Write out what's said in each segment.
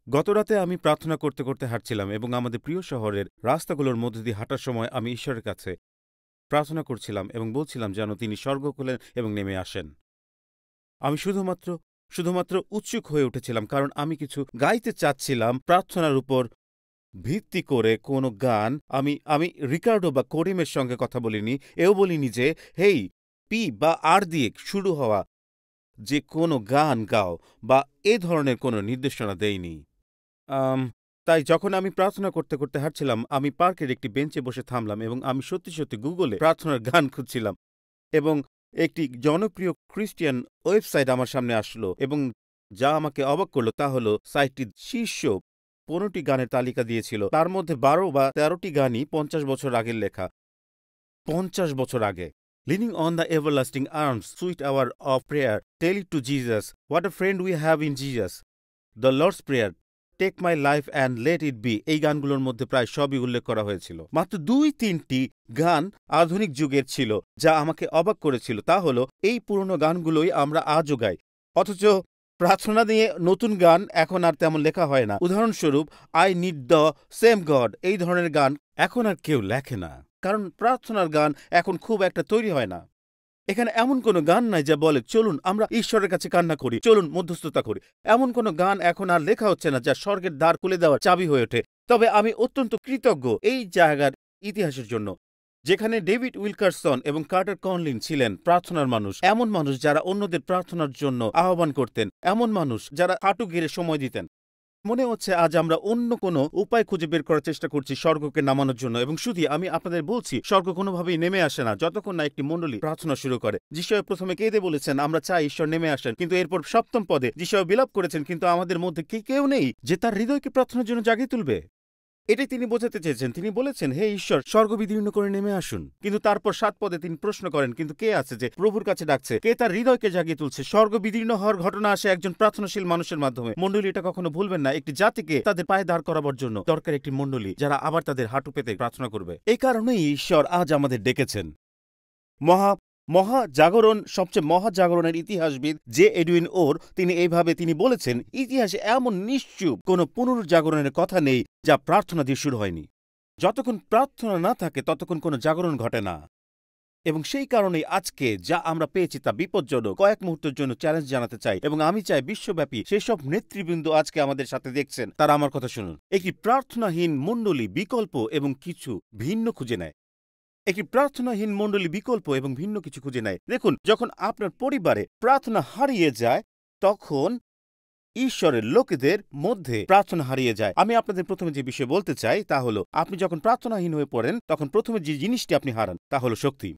গতরাতে আমি প্রার্থনা করতে করতে হাঁটছিলাম এবং আমাদের প্রিয় শহরের রাস্তাগুলোর মধ্যে দিয়ে হাঁটার সময় আমি ঈশ্বরের কাছে প্রার্থনা করছিলাম এবং বলছিলাম যেন তিনি স্বর্গ খোলেন এবং নেমে আসেন। আমি শুধুমাত্র উৎসুক হয়ে উঠেছিলাম, কারণ আমি কিছু গাইতে চাচ্ছিলাম প্রার্থনার উপর ভিত্তি করে কোনো গান। আমি রিকার্ডো বা করিমের সঙ্গে কথা বলিনি, এও বলিনি যে হেই পি বা আর দিয়ে শুরু হওয়া যে কোনো গান গাও বা এ ধরনের কোনো নির্দেশনা দেইনি। তাই যখন আমি প্রার্থনা করতে করতে হাঁটছিলাম, আমি পার্কের একটি বেঞ্চে বসে থামলাম এবং আমি সত্যি গুগলে প্রার্থনার গান খুঁজছিলাম এবং একটি জনপ্রিয় খ্রিস্টিয়ান ওয়েবসাইট আমার সামনে আসলো এবং যা আমাকে অবাক করল তা হলো সাইটটি শীর্ষ 15টি গানের তালিকা দিয়েছিল। তার মধ্যে 12 বা 13টি গানই 50 বছর আগের লেখা। 50 বছর আগে। Leaning on the everlasting arms, sweet hour of prayer, tell it to Jesus, what a friend we have in Jesus. The Lord's Prayer, Take my life and let it be, এই গানগুলোর মধ্যে প্রায় সবই উল্লেখ করা হয়েছিল। মাত্র 2-3টি গান আধুনিক যুগের ছিল, যা আমাকে অবাক করেছিল। তা হলো এই পুরনো গানগুলোই আমরা আজও গাই, অথচ প্রার্থনা নিয়ে নতুন গান এখন আর তেমন লেখা হয় না। উদাহরণস্বরূপ I need the same god, এই ধরনের গান এখন আর কেউ লেখে না, কারণ প্রার্থনার গান এখন খুব একটা তৈরি হয় না। এখানে এমন কোনো গান নাই যা বলে চলুন আমরা ঈশ্বরের কাছে কান্না করি, চলুন মধ্যস্থতা করি। এমন কোনো গান এখন আর লেখা হচ্ছে না যা স্বর্গের দ্বার খুলে দেওয়ার চাবি হয়ে ওঠে। তবে আমি অত্যন্ত কৃতজ্ঞ এই জায়গার ইতিহাসের জন্য, যেখানে ডেভিড উইলকারসন এবং কার্টার কনলিন ছিলেন প্রার্থনার মানুষ, এমন মানুষ যারা অন্যদের প্রার্থনার জন্য আহ্বান করতেন, এমন মানুষ যারা হাঁটু গেড়ে সময় দিতেন। মনে হচ্ছে আজ আমরা অন্য কোনো উপায় খুঁজে বের করার চেষ্টা করছি স্বর্গকে নামানোর জন্য, এবং শুধু আমি আপনাদের বলছি স্বর্গ কোনোভাবেই নেমে আসে না যতক্ষণ না একটি মণ্ডলী প্রার্থনা শুরু করে। যিশু প্রথমে কেঁদে বলেছেন আমরা চাই ঈশ্বর নেমে আসেন, কিন্তু এরপর 7ম পদে যিশু বিলাপ করেছেন কিন্তু আমাদের মধ্যে কেউ নেই যে তার হৃদয়কে প্রার্থনার জন্য জাগিয়ে তুলবে। এটাই তিনি বোঝাতে চেয়েছেন। তিনি বলেছেন হে ঈশ্বর স্বর্গ বিদীর্ণ করে নেমে আসুন, কিন্তু তারপর 7 পদে তিনি প্রশ্ন করেন কিন্তু কে আছে যে প্রভুর কাছে ডাকছে, কে তার হৃদয়কে জাগিয়ে তুলছে? স্বর্গ বিদীর্ণ হওয়ার ঘটনা আসে একজন প্রার্থনাশীল মানুষের মাধ্যমে। মণ্ডলী এটা কখনো ভুলবেন না, একটি জাতিকে তাদের পায়ে দাঁড় করাবার জন্য দরকার একটি মণ্ডলী যারা আবার তাদের হাঁটু পেতে প্রার্থনা করবে। এই কারণেই ঈশ্বর আজ আমাদের ডেকেছেন। মহাজাগরণ, সবচেয়ে মহাজাগরণের ইতিহাসবিদ জে এডুইন ওর তিনি বলেছেন ইতিহাসে এমন নিশ্চুপ কোন পুনরুজ্জাগরণের কথা নেই যা প্রার্থনা দিয়ে শুরু হয়নি। যতক্ষণ প্রার্থনা না থাকে ততক্ষণ কোনো জাগরণ ঘটে না, এবং সেই কারণেই আজকে যা আমরা পেয়েছি তা বিপজ্জনক। কয়েক মুহূর্তের জন্য চ্যালেঞ্জ জানাতে চাই, এবং আমি চাই বিশ্বব্যাপী সেসব নেতৃবৃন্দ আজকে আমাদের সাথে দেখছেন তারা আমার কথা শুনুন। একটি প্রার্থনাহীন মণ্ডলী বিকল্প এবং কিছু ভিন্ন খুঁজে নেয়। একটি প্রার্থনাহীন মণ্ডলী বিকল্প এবং ভিন্ন কিছু খুঁজে নেয়। দেখুন, যখন আপনার পরিবারে প্রার্থনা হারিয়ে যায় তখন ঈশ্বরের লোকেদের মধ্যে প্রার্থনা হারিয়ে যায়। আমি আপনাদের প্রথমে যে বিষয় বলতে চাই তা হলো আপনি যখন প্রার্থনাহীন হয়ে পড়েন তখন প্রথমে যে জিনিসটি আপনি হারান তা হলো শক্তি।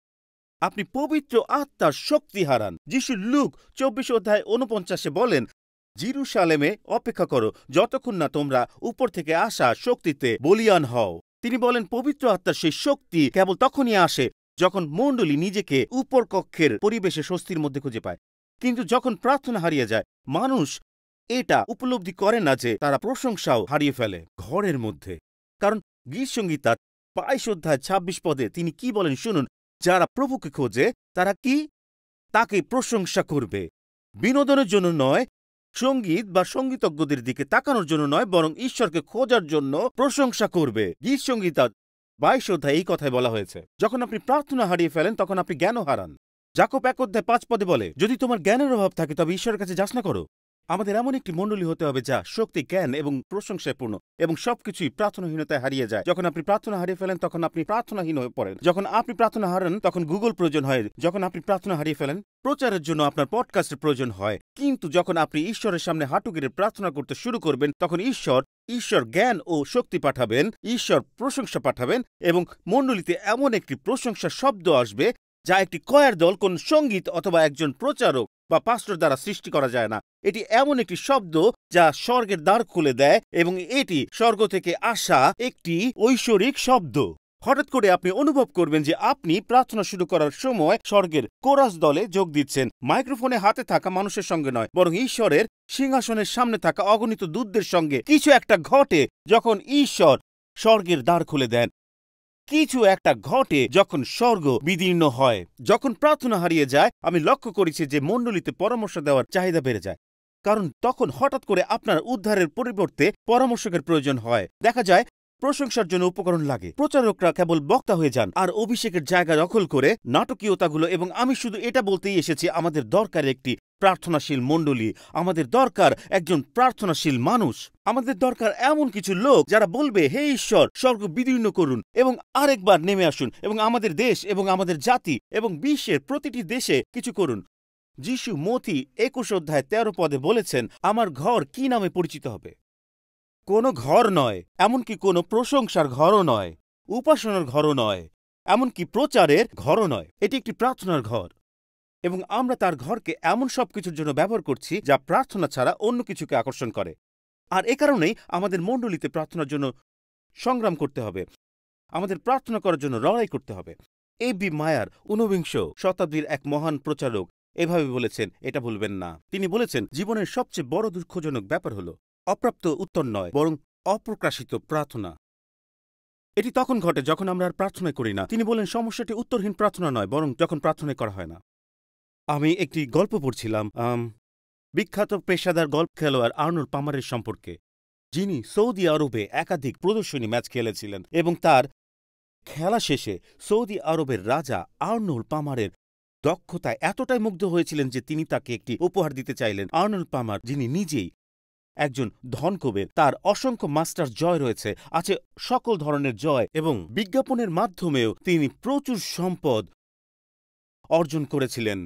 আপনি পবিত্র আত্মার শক্তি হারান। যিশু লুক 24:49 বলেন জেরুসালেমে অপেক্ষা করো যতক্ষণ না তোমরা উপর থেকে আসা শক্তিতে বলীয়ান হও। তিনি বলেন পবিত্র আত্মার সেই শক্তি কেবল তখনই আসে যখন মণ্ডলী নিজেকে উপর কক্ষের পরিবেশে স্বস্তির মধ্যে খুঁজে পায়। কিন্তু যখন প্রার্থনা হারিয়ে যায় মানুষ এটা উপলব্ধি করে না যে তারা প্রশংসাও হারিয়ে ফেলে ঘরের মধ্যে। কারণ গীতসংগীতার 22:26 পদে তিনি কি বলেন শুনুন, যারা প্রভুকে খোঁজে তারা কি তাকে প্রশংসা করবে, বিনোদনের জন্য নয়, সঙ্গীত বা সঙ্গীতজ্ঞদের দিকে তাকানোর জন্য নয়, বরং ঈশ্বরকে খোঁজার জন্য প্রশংসা করবে। গীতসংগীতার 22 এই কথায় বলা হয়েছে। যখন আপনি প্রার্থনা হারিয়ে ফেলেন তখন আপনি জ্ঞানও হারান। যাকোব 1:5 পদে বলে যদি তোমার জ্ঞানের অভাব থাকে তবে ঈশ্বরের কাছে যাচনা করো। আমাদের এমন একটি মণ্ডলী হতে হবে যা শক্তি, জ্ঞান এবং প্রশংসায় পূর্ণ, এবং সবকিছুই প্রার্থনাহীনতায় হারিয়ে যায়। যখন আপনি প্রার্থনা হারিয়ে ফেলেন তখন আপনি প্রার্থনাহীন হয়ে পড়েন। যখন আপনি প্রার্থনা হারান তখন গুগল প্রয়োজন হয়। যখন আপনি প্রার্থনা হারিয়ে ফেলেন প্রচারের জন্য আপনার পডকাস্টের প্রয়োজন হয়। কিন্তু যখন আপনি ঈশ্বরের সামনে হাঁটু গেড়ে প্রার্থনা করতে শুরু করবেন তখন ঈশ্বর জ্ঞান ও শক্তি পাঠাবেন, ঈশ্বর প্রশংসা পাঠাবেন, এবং মণ্ডলীতে এমন একটি প্রশংসার শব্দ আসবে যা একটি কয়ার দল, কোন সঙ্গীত অথবা একজন প্রচারক বা পাস্টর দ্বারা সৃষ্টি করা যায় না। এটি এমন একটি শব্দ যা স্বর্গের দ্বার খুলে দেয়, এবং এটি স্বর্গ থেকে আসা একটি ঐশ্বরিক শব্দ। হঠাৎ করে আপনি অনুভব করবেন যে আপনি প্রার্থনা শুরু করার সময় স্বর্গের কোরাস দলে যোগ দিচ্ছেন, মাইক্রোফোনে হাতে থাকা মানুষের সঙ্গে নয়, বরং ঈশ্বরের সিংহাসনের সামনে থাকা অগণিত দূতদের সঙ্গে। কিছু একটা ঘটে যখন ঈশ্বর স্বর্গের দ্বার খুলে দেন, কিছু একটা ঘটে যখন স্বর্গ বিদীর্ণ হয়। যখন প্রার্থনা হারিয়ে যায় আমি লক্ষ্য করেছি যে মণ্ডলীতে পরামর্শ দেওয়ার চাহিদা বেড়ে যায়, কারণ তখন হঠাৎ করে আপনার উদ্ধারের পরিবর্তে পরামর্শকের প্রয়োজন হয়। দেখা যায় প্রশংসার জন্য উপকরণ লাগে, প্রচারকরা কেবল বক্তা হয়ে যান আর অভিষেকের জায়গা দখল করে নাটকীয়তাগুলো। এবং আমি শুধু এটা বলতেই এসেছি, আমাদের দরকার একটি প্রার্থনাশীল মণ্ডলী, আমাদের দরকার একজন প্রার্থনাশীল মানুষ, আমাদের দরকার এমন কিছু লোক যারা বলবে, হে ঈশ্বর, স্বর্গ বিদীর্ণ করুন এবং আরেকবার নেমে আসুন এবং আমাদের দেশ এবং আমাদের জাতি এবং বিশ্বের প্রতিটি দেশে কিছু করুন। যিশু মথি 21:13 বলেছেন, আমার ঘর কি নামে পরিচিত হবে? কোনো ঘর নয়, এমনকি কোনো প্রশংসার ঘরও নয়, উপাসনার ঘরও নয়, এমনকি প্রচারের ঘরও নয়। এটি একটি প্রার্থনার ঘর এবং আমরা তার ঘরকে এমন সব কিছুর জন্য ব্যবহার করছি যা প্রার্থনা ছাড়া অন্য কিছুকে আকর্ষণ করে। আর এ কারণেই আমাদের মণ্ডলীতে প্রার্থনার জন্য সংগ্রাম করতে হবে, আমাদের প্রার্থনা করার জন্য লড়াই করতে হবে। A.B. মায়ার 19বিংশ শতাব্দীর এক মহান প্রচারক এভাবে বলেছেন, এটা ভুলবেন না। তিনি বলেছেন, জীবনের সবচেয়ে বড় দুঃখজনক ব্যাপার হল অপ্রাপ্ত উত্তর নয়, বরং অপ্রকাশিত প্রার্থনা। এটি তখন ঘটে যখন আমরা আর প্রার্থনা করি না। তিনি বলেন, সমস্যাটি উত্তরহীন প্রার্থনা নয়, বরং যখন প্রার্থনা করা হয় না। আমি একটি গল্প পড়ছিলাম বিখ্যাত পেশাদার গল্ফ খেলোয়াড় আর্নল্ড পামারের সম্পর্কে, যিনি সৌদি আরবে একাধিক প্রদর্শনী ম্যাচ খেলেছিলেন এবং তার খেলা শেষে সৌদি আরবের রাজা আর্নল্ড পামারের দক্ষতায় এতটাই মুগ্ধ হয়েছিলেন যে তিনি তাকে একটি উপহার দিতে চাইলেন। আর্নল্ড পামার, যিনি নিজেই একজন ধনকুবের, তার অসংখ্য মাস্টার জয় রয়েছে, আছে সকল ধরনের জয় এবং বিজ্ঞাপনের মাধ্যমেও তিনি প্রচুর সম্পদ অর্জন করেছিলেন।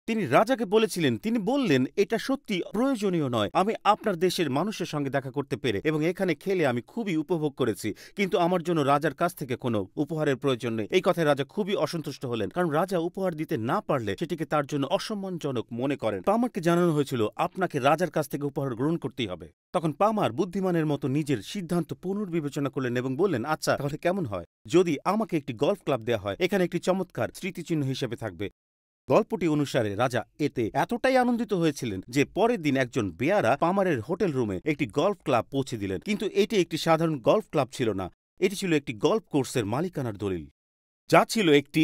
তিনি রাজাকে বলেছিলেন, তিনি বললেন, এটা সত্যি প্রয়োজনীয় নয়, আমি আপনার দেশের মানুষের সঙ্গে দেখা করতে পেরে এবং এখানে খেলে আমি খুবই উপভোগ করেছি, কিন্তু আমার জন্য রাজার কাছ থেকে কোনো উপহারের প্রয়োজন নেই। এই কথায় রাজা খুবই অসন্তুষ্ট হলেন, কারণ রাজা উপহার দিতে না পারলে সেটিকে তার জন্য অসম্মানজনক মনে করেন। পামারকে জানানো হয়েছিল, আপনাকে রাজার কাছ থেকে উপহার গ্রহণ করতেই হবে। তখন পামার বুদ্ধিমানের মতো নিজের সিদ্ধান্ত পুনর্বিবেচনা করলেন এবং বললেন, আচ্ছা, তাহলে কেমন হয় যদি আমাকে একটি গল্ফ ক্লাব দেওয়া হয়, এখানে একটি চমৎকার স্মৃতিচিহ্ন হিসেবে থাকবে। গল্পটি অনুসারে রাজা এতে এতটাই আনন্দিত হয়েছিলেন যে পরের দিন একজন বেয়ারা পামারের হোটেল রুমে একটি গল্ফ ক্লাব পৌঁছে দিলেন। কিন্তু এটি একটি সাধারণ গল্ফ ক্লাব ছিল না, এটি ছিল একটি গল্ফ কোর্সের মালিকানার দলিল, যা ছিল একটি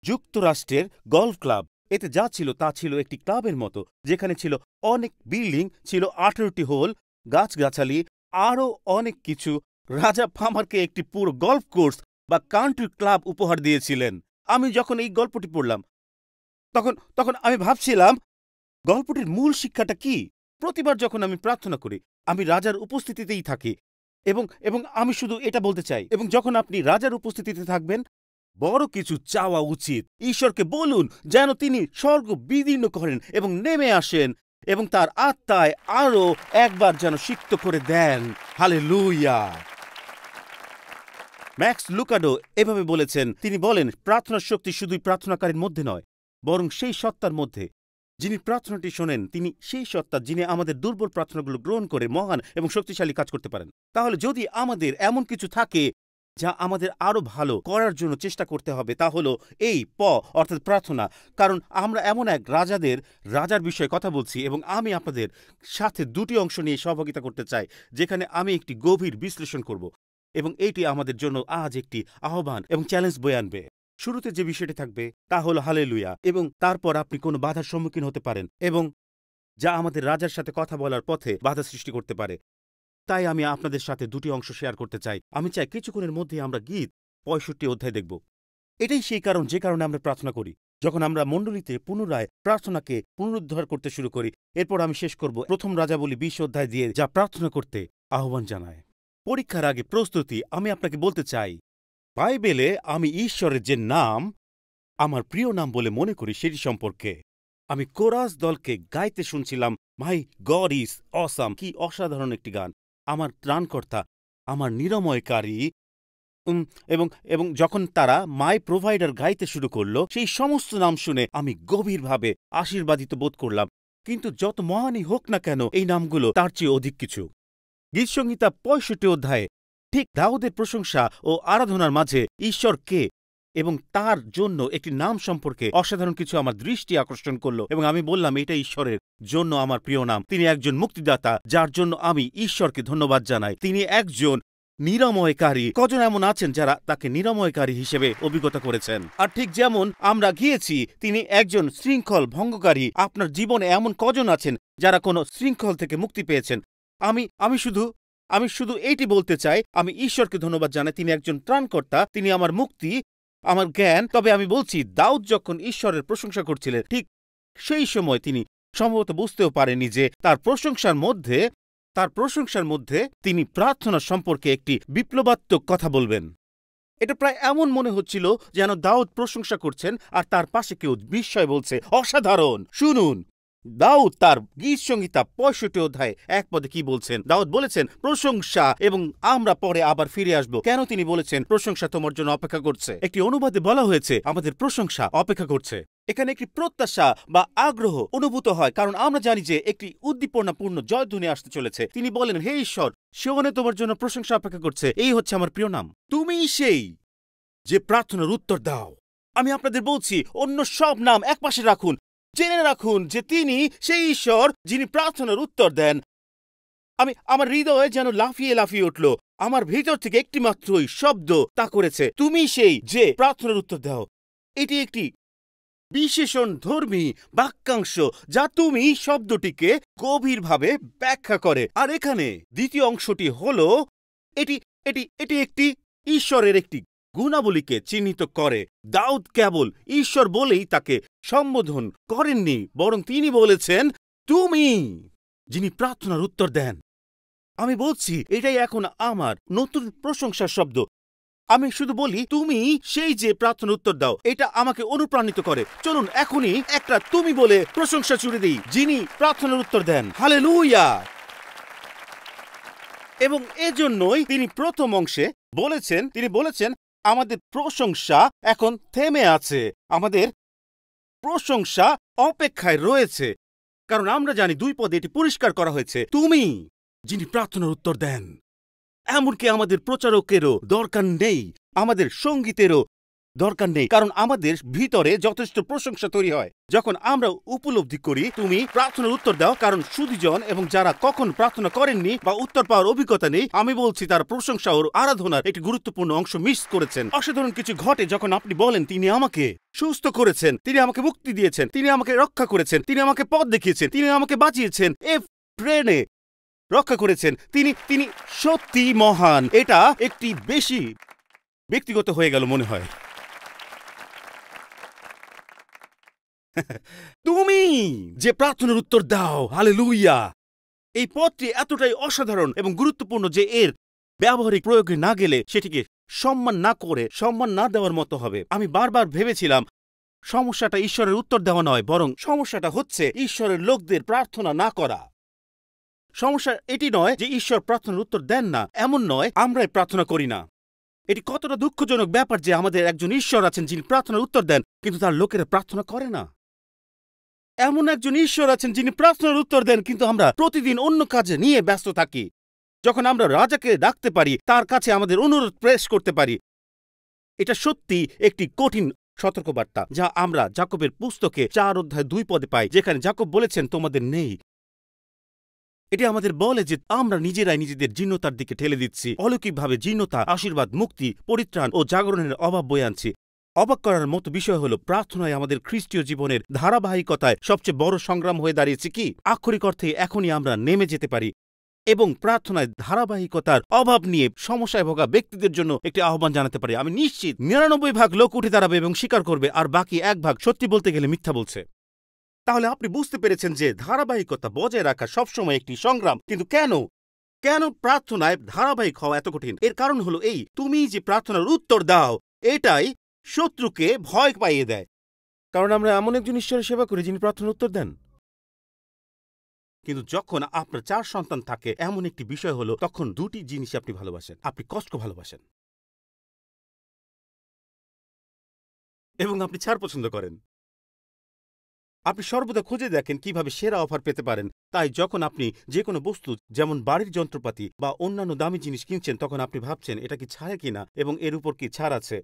যুক্তরাষ্ট্রের গল্ফ ক্লাব। এতে যা ছিল তা ছিল একটি ক্লাবের মতো, যেখানে ছিল অনেক বিল্ডিং, ছিল 18টি হোল, গাছগাছালি, আরও অনেক কিছু। রাজা পামারকে একটি পুরো গল্ফ কোর্স বা কান্ট্রি ক্লাব উপহার দিয়েছিলেন। আমি যখন এই গল্পটি পড়লাম তখন আমি ভাবছিলাম, গল্পটির মূল শিক্ষাটা কি? প্রতিবার যখন আমি প্রার্থনা করি, আমি রাজার উপস্থিতিতেই থাকি এবং আমি শুধু এটা বলতে চাই, এবং যখন আপনি রাজার উপস্থিতিতে থাকবেন, বড় কিছু চাওয়া উচিত। ঈশ্বরকে বলুন যেন তিনি স্বর্গ বিদীর্ণ করেন এবং নেমে আসেন এবং তার আত্মায় আরও একবার যেন সিক্ত করে দেন। হালেলুয়া। ম্যাক্স লুকাডো এভাবে বলেছেন, তিনি বলেন, প্রার্থনার শক্তি শুধুই প্রার্থনাকারীর মধ্যে নয়, বরং সেই সত্তার মধ্যে যিনি প্রার্থনাটি শোনেন। তিনি সেই সত্তা যিনি আমাদের দুর্বল প্রার্থনাগুলো গ্রহণ করে মহান এবং শক্তিশালী কাজ করতে পারেন। তাহলে যদি আমাদের এমন কিছু থাকে যা আমাদের আরও ভালো করার জন্য চেষ্টা করতে হবে, তা হলো এই অর্থাৎ প্রার্থনা। কারণ আমরা এমন এক রাজার বিষয়ে কথা বলছি এবং আমি আপনাদের সাথে দুটি অংশ নিয়ে সহভাগিতা করতে চাই, যেখানে আমি একটি গভীর বিশ্লেষণ করব এবং এটি আমাদের জন্য আজ একটি আহ্বান এবং চ্যালেঞ্জ বয়ে আনবে। শুরুতে যে বিষয়টি থাকবে তা হলো হালেলুয়া, এবং তারপর আপনি কোনো বাধার সম্মুখীন হতে পারেন এবং যা আমাদের রাজার সাথে কথা বলার পথে বাধা সৃষ্টি করতে পারে। তাই আমি আপনাদের সাথে দুটি অংশ শেয়ার করতে চাই। আমি চাই কিছুক্ষণের মধ্যে আমরা গীত 65 অধ্যায় দেখব। এটাই সেই কারণ যে কারণে আমরা প্রার্থনা করি। যখন আমরা মণ্ডলীতে পুনরায় প্রার্থনাকে পুনরুদ্ধার করতে শুরু করি, এরপর আমি শেষ করব প্রথম রাজাবলী 20 অধ্যায় দিয়ে, যা প্রার্থনা করতে আহ্বান জানায়। পরীক্ষার আগে প্রস্তুতি। আমি আপনাকে বলতে চাই, বাইবেলে আমি ঈশ্বরের যে নাম আমার প্রিয় নাম বলে মনে করি সেটি সম্পর্কে আমি কোরাস দলকে গাইতে শুনছিলাম, মাই গড ইজ অসাম। কি অসাধারণ একটি গান! আমার ত্রাণকর্তা, আমার নিরাময়কারী। এবং যখন তারা মাই প্রোভাইডার গাইতে শুরু করল, সেই সমস্ত নাম শুনে আমি গভীরভাবে আশীর্বাদিত বোধ করলাম। কিন্তু যত মহানই হোক না কেন, এই নামগুলো তার চেয়ে অধিক কিছু। গীতসংহিতা 65 অধ্যায়ে ঠিক দাউদের প্রশংসা ও আরাধনার মাঝে ঈশ্বর কে এবং তার জন্য একটি নাম সম্পর্কে অসাধারণ কিছু আমার দৃষ্টি আকর্ষণ করল এবং আমি বললাম, এটা ঈশ্বরের জন্য আমার প্রিয় নাম। তিনি একজন মুক্তিদাতা, যার জন্য আমি ঈশ্বরকে ধন্যবাদ জানাই। তিনি একজন নিরাময়কারী। কজন এমন আছেন যারা তাকে নিরাময়কারী হিসেবে অভিজ্ঞতা করেছেন? আর ঠিক যেমন আমরা গিয়েছি তিনি একজন শৃঙ্খল ভঙ্গকারী, আপনার জীবনে এমন কজন আছেন যারা কোনো শৃঙ্খল থেকে মুক্তি পেয়েছেন? আমি শুধু এইটি বলতে চাই, আমি ঈশ্বরকে ধন্যবাদ জানাই, তিনি একজন ত্রাণকর্তা, তিনি আমার মুক্তি, আমার জ্ঞান। তবে আমি বলছি, দাউদ যখন ঈশ্বরের প্রশংসা করছিলেন, ঠিক সেই সময় তিনি সম্ভবত বুঝতেও পারেনি যে তার প্রশংসার মধ্যে তিনি প্রার্থনা সম্পর্কে একটি বিপ্লবাত্মক কথা বলবেন। এটা প্রায় এমন মনে হচ্ছিল যেন দাউদ প্রশংসা করছেন আর তার পাশে কেউ বিস্ময় বলছে, অসাধারণ। শুনুন, দাউদ তার গীত সংহিতা 65 অধ্যায় 1 পদে কি বলছেন? দাউদ বলেছেন প্রশংসা, এবং আমরা পরে আবার ফিরে আসব কেন তিনি বলেছেন প্রশংসা তোমার জন্য অপেক্ষা করছে। একটি অনুবাদে বলা হয়েছে আমাদের প্রশংসা অপেক্ষা করছে। এখানে একটি প্রত্যাশা বা আগ্রহ অনুভূত হয়, কারণ আমরা জানি যে একটি উদ্দীপনাপূর্ণ জয়ধ্বনি আসতে চলেছে। তিনি বলেন, হে ঈশ্বর, সিওনে তোমার জন্য প্রশংসা অপেক্ষা করছে। এই হচ্ছে আমার প্রিয় নাম। তুমি সেই যে প্রার্থনার উত্তর দাও। আমি আপনাদের বলছি, অন্য সব নাম একপাশে রাখুন, জেনে রাখুন যে তিনি সেই ঈশ্বর যিনি প্রার্থনার উত্তর দেন। আমার হৃদয়ে যেন লাফিয়ে লাফিয়ে উঠল। আমার ভিতর থেকে একটি মাত্রই শব্দ তা করেছে, তুমি সেই যে প্রার্থনার উত্তর দাও। এটি একটি বিশেষণ ধর্মী বাক্যাংশ যা তুমি শব্দটিকে গভীরভাবে ব্যাখ্যা করে। আর এখানে দ্বিতীয় অংশটি হল এটি একটি ঈশ্বরের একটি গুণাবলীকে চিহ্নিত করে। দাউদ কেবল ঈশ্বর বলেই তাকে সম্বোধন করেননি, বরং তিনি বলেছেন, তুমি যিনি প্রার্থনার উত্তর দেন। আমি বলছি, এটাই এখন আমার নতুন প্রশংসার শব্দ। আমি শুধু বলি, তুমি সেই যে প্রার্থনার উত্তর দাও। এটা আমাকে অনুপ্রাণিত করে। চলুন এখনই একটা তুমি বলে প্রশংসা ছুড়ে দিই, যিনি প্রার্থনার উত্তর দেন। হালেলুয়া! এবং এজন্যই তিনি প্রথম অংশে তিনি বলেছেন আমাদের প্রশংসা এখন থেমে আছে, আমাদের প্রশংসা অপেক্ষায় রয়েছে। কারণ আমরা জানি 2 পদে এটি পরিষ্কার করা হয়েছে, তুমি যিনি প্রার্থনার উত্তর দেন। এমনকি আমাদের প্রচারকেরও দরকার নেই, আমাদের সঙ্গীতেরও দরকার নেই, কারণ আমাদের ভিতরে যথেষ্ট প্রশংসা তৈরি হয় যখন আমরা উপলব্ধি করি তুমি প্রার্থনার উত্তর দাও। কারণ সুধীজন এবং যারা কখন প্রার্থনা করেননি বা উত্তর পাওয়ার অভিজ্ঞতা নেই, আমি বলছি তারা প্রশংসা ও আরাধনার একটি গুরুত্বপূর্ণ অংশ মিস করেছেন। অসাধারণ কিছু ঘটে যখন আপনি বলেন, তিনি আমাকে সুস্থ করেছেন, তিনি আমাকে মুক্তি দিয়েছেন, তিনি আমাকে রক্ষা করেছেন, তিনি আমাকে পথ দেখিয়েছেন, তিনি আমাকে বাঁচিয়েছেন, ট্রেনে রক্ষা করেছেন, তিনি সত্যি মহান। এটা একটি বেশি ব্যক্তিগত হয়ে গেল মনে হয়। তুমি যে প্রার্থনার উত্তর দাও। হালেলুয়া! এই পদটি এতটাই অসাধারণ এবং গুরুত্বপূর্ণ যে এর ব্যবহারিক প্রয়োগে না গেলে সেটিকে সম্মান না দেওয়ার মতো হবে। আমি বারবার ভেবেছিলাম সমস্যাটা ঈশ্বরের উত্তর দেওয়া নয়, বরং সমস্যাটা হচ্ছে ঈশ্বরের লোকদের প্রার্থনা না করা। সমস্যা এটি নয় যে ঈশ্বর প্রার্থনার উত্তর দেন না, এমন নয়, আমরাই প্রার্থনা করি না। এটি কতটা দুঃখজনক ব্যাপার যে আমাদের একজন ঈশ্বর আছেন যিনি প্রার্থনার উত্তর দেন, কিন্তু তার লোকেরা প্রার্থনা করে না। এমন একজন ঈশ্বর আছেন যিনি প্রার্থনার উত্তর দেন, কিন্তু আমরা প্রতিদিন অন্য কাজে নিয়ে ব্যস্ত থাকি। যখন আমরা রাজাকে ডাকতে পারি, তার কাছে আমাদের অনুরোধ পেশ করতে পারি। এটা সত্যি একটি কঠিন সতর্কবার্তা যা আমরা যাকবের পুস্তকে 4 অধ্যায় 2 পদে পাই, যেখানে যাকব বলেছেন তোমাদের নেই। এটি আমাদের বলে যে আমরা নিজেরাই নিজেদের জীর্ণতার দিকে ঠেলে দিচ্ছি। অলৌকিকভাবে জীর্ণতা, আশীর্বাদ, মুক্তি, পরিত্রাণ ও জাগরণের অভাব বয়ে আনছি। অবাক করার মতো বিষয় হলো, প্রার্থনায় আমাদের খ্রিস্টীয় জীবনের ধারাবাহিকতায় সবচেয়ে বড় সংগ্রাম হয়ে দাঁড়িয়েছে কি? আক্ষরিক অর্থে এখনই আমরা নেমে যেতে পারি এবং প্রার্থনায় ধারাবাহিকতার অভাব নিয়ে সমস্যায় ভোগা ব্যক্তিদের জন্য একটি আহ্বান জানাতে পারি। আমি নিশ্চিত 99% লোক উঠে দাঁড়াবে এবং স্বীকার করবে, আর বাকি 1% সত্যি বলতে গেলে মিথ্যা বলছে। তাহলে আপনি বুঝতে পেরেছেন যে ধারাবাহিকতা বজায় রাখা সবসময় একটি সংগ্রাম। কিন্তু কেন প্রার্থনায় ধারাবাহিক হওয়া এত কঠিন? এর কারণ হলো এই, তুমি যে প্রার্থনার উত্তর দাও, এটাই শত্রুকে ভয় পাইয়ে দেয়। কারণ আমরা এমন একজন ঈশ্বরের সেবা করি যিনি প্রার্থনার উত্তর দেন। কিন্তু যখন আপনার 4 সন্তান থাকে, এমন একটি বিষয় হলো তখন 2টি জিনিস আপনি ভালোবাসেন। আপনি কষ্ট ভালোবাসেন এবং আপনি ছাড় পছন্দ করেন। আপনি সর্বদা খুঁজে দেখেন কিভাবে সেরা অফার পেতে পারেন। তাই যখন আপনি যে কোনো বস্তু যেমন বাড়ির যন্ত্রপাতি বা অন্যান্য দামি জিনিস কিনছেন, তখন আপনি ভাবছেন এটা কি ছাড়ে কিনা এবং এর উপর কি ছাড় আছে।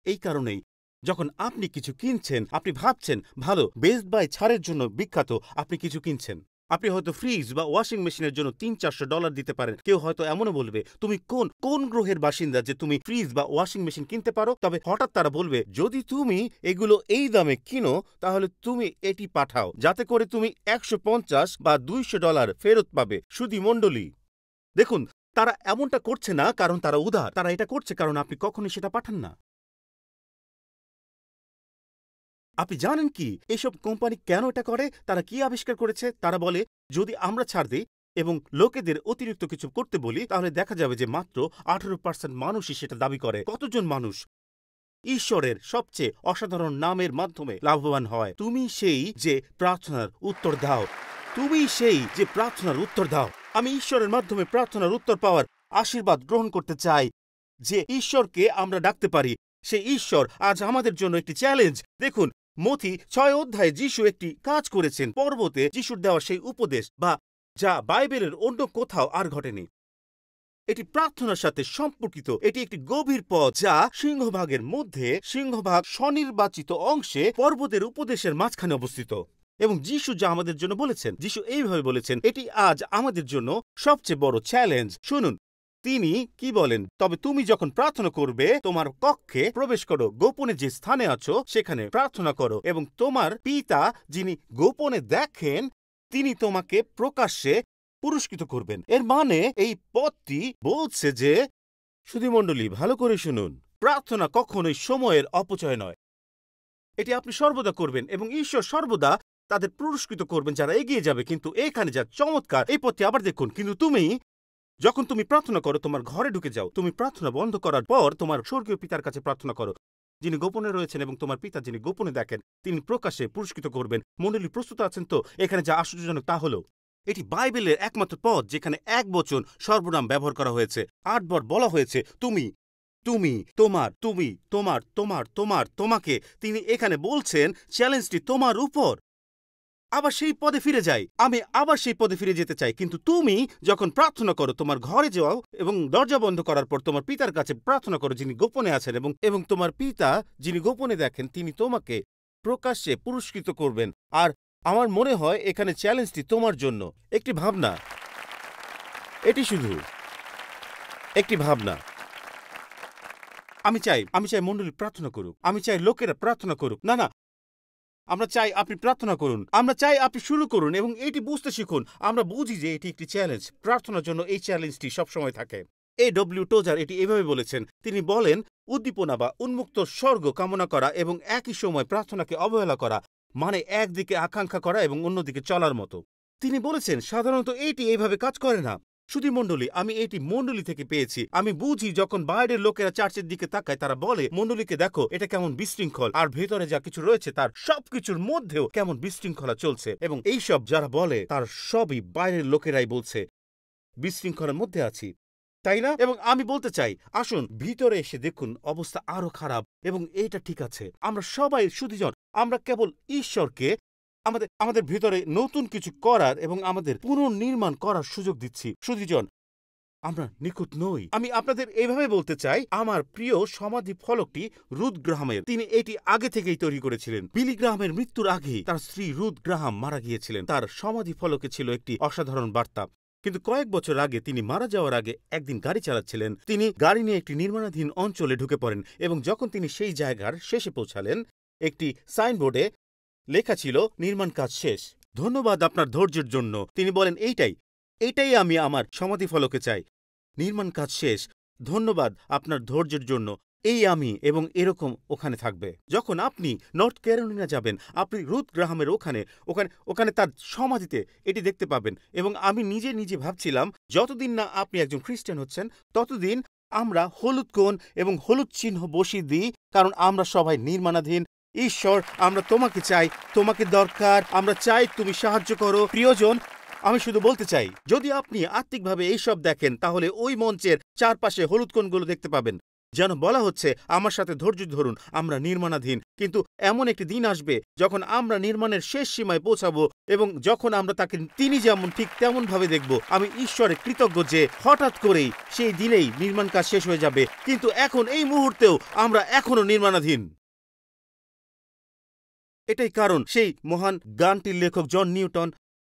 এই কারণেই যখন আপনি কিছু কিনছেন, আপনি ভাবছেন ভালো, বেস্ট বাই ছাড়ের জন্য বিখ্যাত, আপনি কিছু কিনছেন। আপনি হয়তো ফ্রিজ বা ওয়াশিং মেশিনের জন্য $300-400 দিতে পারেন। কেউ হয়তো এমনও বলবে, তুমি কোন গ্রহের বাসিন্দা যে তুমি ফ্রিজ বা ওয়াশিং মেশিন কিনতে পারো? তবে হঠাৎ তারা বলবে, যদি তুমি এগুলো এই দামে কিনো তাহলে তুমি এটি পাঠাও, যাতে করে তুমি $150 বা $200 ফেরত পাবে। সুধী মণ্ডলী, দেখুন, তারা এমনটা করছে না কারণ তারা উদার, তারা এটা করছে কারণ আপনি কখনোই সেটা পাঠান না। আপনি জানেন কি এসব কোম্পানি কেন এটা করে? তারা কি আবিষ্কার করেছে? তারা বলে, যদি আমরা ছাড় দিই এবং লোকেদের অতিরিক্ত কিছু করতে বলি, তাহলে দেখা যাবে যে মাত্র 18% মানুষই সেটা দাবি করে। কতজন মানুষ ঈশ্বরের সবচেয়ে অসাধারণ নামের মাধ্যমে লাভবান হয়? তুমি সেই যে প্রার্থনার উত্তর দাও। তুমি সেই যে প্রার্থনার উত্তর দাও। আমি ঈশ্বরের মাধ্যমে প্রার্থনার উত্তর পাওয়ার আশীর্বাদ গ্রহণ করতে চাই। যে ঈশ্বরকে আমরা ডাকতে পারি, সেই ঈশ্বর আজ আমাদের জন্য একটি চ্যালেঞ্জ। দেখুন, মথি 6 অধ্যায়ে যিশু একটি কাজ করেছেন। পর্বতে যিশুর দেওয়া সেই উপদেশ, বা যা বাইবেলের অন্য কোথাও আর ঘটেনি। এটি প্রার্থনার সাথে সম্পর্কিত। এটি একটি গভীর পথ যা সিংহভাগের মধ্যে, সিংহভাগ স্বনির্বাচিত অংশে পর্বতের উপদেশের মাঝখানে অবস্থিত। এবং যিশু যা আমাদের জন্য বলেছেন, যিশু এইভাবে বলেছেন, এটি আজ আমাদের জন্য সবচেয়ে বড় চ্যালেঞ্জ। শুনুন তিনি কি বলেন। তবে তুমি যখন প্রার্থনা করবে, তোমার কক্ষে প্রবেশ করো, গোপনে যে স্থানে আছো সেখানে প্রার্থনা করো, এবং তোমার পিতা যিনি গোপনে দেখেন তিনি তোমাকে প্রকাশ্যে পুরস্কৃত করবেন। এর মানে এই পথটি বলছে যে, সুধী মণ্ডলী, ভালো করে শুনুন, প্রার্থনা কখনোই সময়ের অপচয় নয়। এটি আপনি সর্বদা করবেন এবং ঈশ্বর সর্বদা তাদের পুরস্কৃত করবেন যারা এগিয়ে যাবে। কিন্তু এখানে যা চমৎকার, এই পথটি আবার দেখুন। কিন্তু যখন তুমি প্রার্থনা করো, তোমার ঘরে ঢুকে যাও, তুমি প্রার্থনা বন্ধ করার পর তোমার স্বর্গীয় পিতার কাছে প্রার্থনা করো, যিনি গোপনে রয়েছেন, এবং তোমার পিতা যিনি গোপনে দেখেন তিনি প্রকাশ্যে পুরস্কৃত করবেন। মণ্ডলী, প্রস্তুত আছেন তো? এখানে যা আশ্চর্যজনক তা হলো, এটি বাইবেলের একমাত্র পথ যেখানে এক বচন সর্বনাম ব্যবহার করা হয়েছে। 8 বার বলা হয়েছে তুমি, তুমি, তোমার, তুমি, তোমার, তোমার, তোমার, তোমাকে। তিনি এখানে বলছেন চ্যালেঞ্জটি তোমার উপর। আবার সেই পদে ফিরে যাই, আমি আবার সেই পদে ফিরে যেতে চাই। কিন্তু তুমি যখন প্রার্থনা করো, তোমার ঘরে যাও এবং দরজা বন্ধ করার পর তোমার পিতার কাছে প্রার্থনা করো যিনি গোপনে আছেন, এবং তোমার পিতা যিনি গোপনে দেখেন তিনি তোমাকে প্রকাশ্যে পুরস্কৃত করবেন। আর আমার মনে হয় এখানে চ্যালেঞ্জটি তোমার জন্য। একটি ভাবনা, এটি শুধু একটি ভাবনা। আমি চাই মণ্ডলী প্রার্থনা করুক, আমি চাই লোকেরা প্রার্থনা করুক। না, আমরা চাই আপনি প্রার্থনা করুন, আমরা চাই আপনি শুরু করুন এবং এটি বুঝতে শিখুন। আমরা বুঝি যে এটি একটি চ্যালেঞ্জ। প্রার্থনার জন্য এই চ্যালেঞ্জটি সবসময় থাকে। A.W. টোজার এটি এভাবে বলেছেন। তিনি বলেন, উদ্দীপনা বা উন্মুক্ত স্বর্গ কামনা করা এবং একই সময় প্রার্থনাকে অবহেলা করা মানে একদিকে আকাঙ্ক্ষা করা এবং অন্যদিকে চলার মতো। তিনি বলেছেন, সাধারণত এটি এইভাবে কাজ করে না। সুধী মণ্ডলী, আমি এটি মণ্ডলী থেকে পেয়েছি। আমি বুঝি যখন বাইরের লোকেরা চার্চের দিকে তাকায়, তারা বলে, মণ্ডলীকে দেখো, এটা কেমন বিশৃঙ্খল, আর ভেতরে যা কিছু রয়েছে তার সবকিছুর মধ্যেও কেমন বিশৃঙ্খলা চলছে। এবং এইসব যারা বলে তার সবই বাইরের লোকেরাই বলছে, বিশৃঙ্খলার মধ্যে আছি, তাই না? এবং আমি বলতে চাই, আসুন ভিতরে এসে দেখুন, অবস্থা আরো খারাপ। এবং এইটা ঠিক আছে। আমরা সবাই সুধীজন, আমরা কেবল ঈশ্বরকে আমাদের ভিতরে নতুন কিছু করার এবং আমাদের পুনর্নির্মাণ করার সুযোগ দিচ্ছি। সুধীজন, আমরা নিখুঁত নই। আমি আপনাদের এইভাবে বলতে চাই, আমার প্রিয় সমাধি ফলকটি রুথ গ্রাহামের। তিনি এটি আগে থেকেই তৈরি করেছিলেন। বিলি গ্রাহামের মৃত্যুর আগেই তার স্ত্রী রুথ গ্রাহাম মারা গিয়েছিলেন। তার সমাধি ফলকে ছিল একটি অসাধারণ বার্তা। কিন্তু কয়েক বছর আগে, তিনি মারা যাওয়ার আগে একদিন গাড়ি চালাচ্ছিলেন। তিনি গাড়ি নিয়ে একটি নির্মাণাধীন অঞ্চলে ঢুকে পড়েন এবং যখন তিনি সেই জায়গার শেষে পৌঁছালেন, একটি সাইনবোর্ডে লেখা ছিল, নির্মাণ কাজ শেষ। ধন্যবাদ আপনার ধৈর্যের জন্য। তিনি বলেন, এইটাই আমি আমার সমাধি ফলকে চাই। নির্মাণ কাজ শেষ, ধন্যবাদ আপনার ধৈর্যের জন্য। এই আমি, এবং এরকম ওখানে থাকবে। যখন আপনি নর্থ ক্যারোলিনা যাবেন, আপনি রুথ গ্রাহামের ওখানে তার সমাধিতে এটি দেখতে পাবেন। এবং আমি নিজে ভাবছিলাম, যতদিন না আপনি একজন খ্রিস্টান হচ্ছেন, ততদিন আমরা হলুদ কোণ এবং হলুদ চিহ্ন বসিয়ে দিই, কারণ আমরা সবাই নির্মাণাধীন। ঈশ্বর, আমরা তোমাকে চাই, তোমাকে দরকার, আমরা চাই তুমি সাহায্য করো। প্রিয়জন, আমি শুধু বলতে চাই, যদি আপনি আত্মিকভাবে এইসব দেখেন, তাহলে ওই মঞ্চের চারপাশে হলুদ কোণগুলো দেখতে পাবেন। যেন বলা হচ্ছে, আমার সাথে ধৈর্য ধরুন, আমরা নির্মাণাধীন। কিন্তু এমন একটি দিন আসবে যখন আমরা নির্মাণের শেষ সীমায় পৌঁছাবো, এবং যখন আমরা তাকে তিনি যেমন ঠিক তেমন ভাবে দেখব। আমি ঈশ্বরে কৃতজ্ঞ যে হঠাৎ করেই সেই দিনেই নির্মাণ কাজ শেষ হয়ে যাবে। কিন্তু এখন এই মুহূর্তেও আমরা এখনো নির্মাণাধীন। এটাই কারণ সেই মহান গানটির লেখক জন নিউটন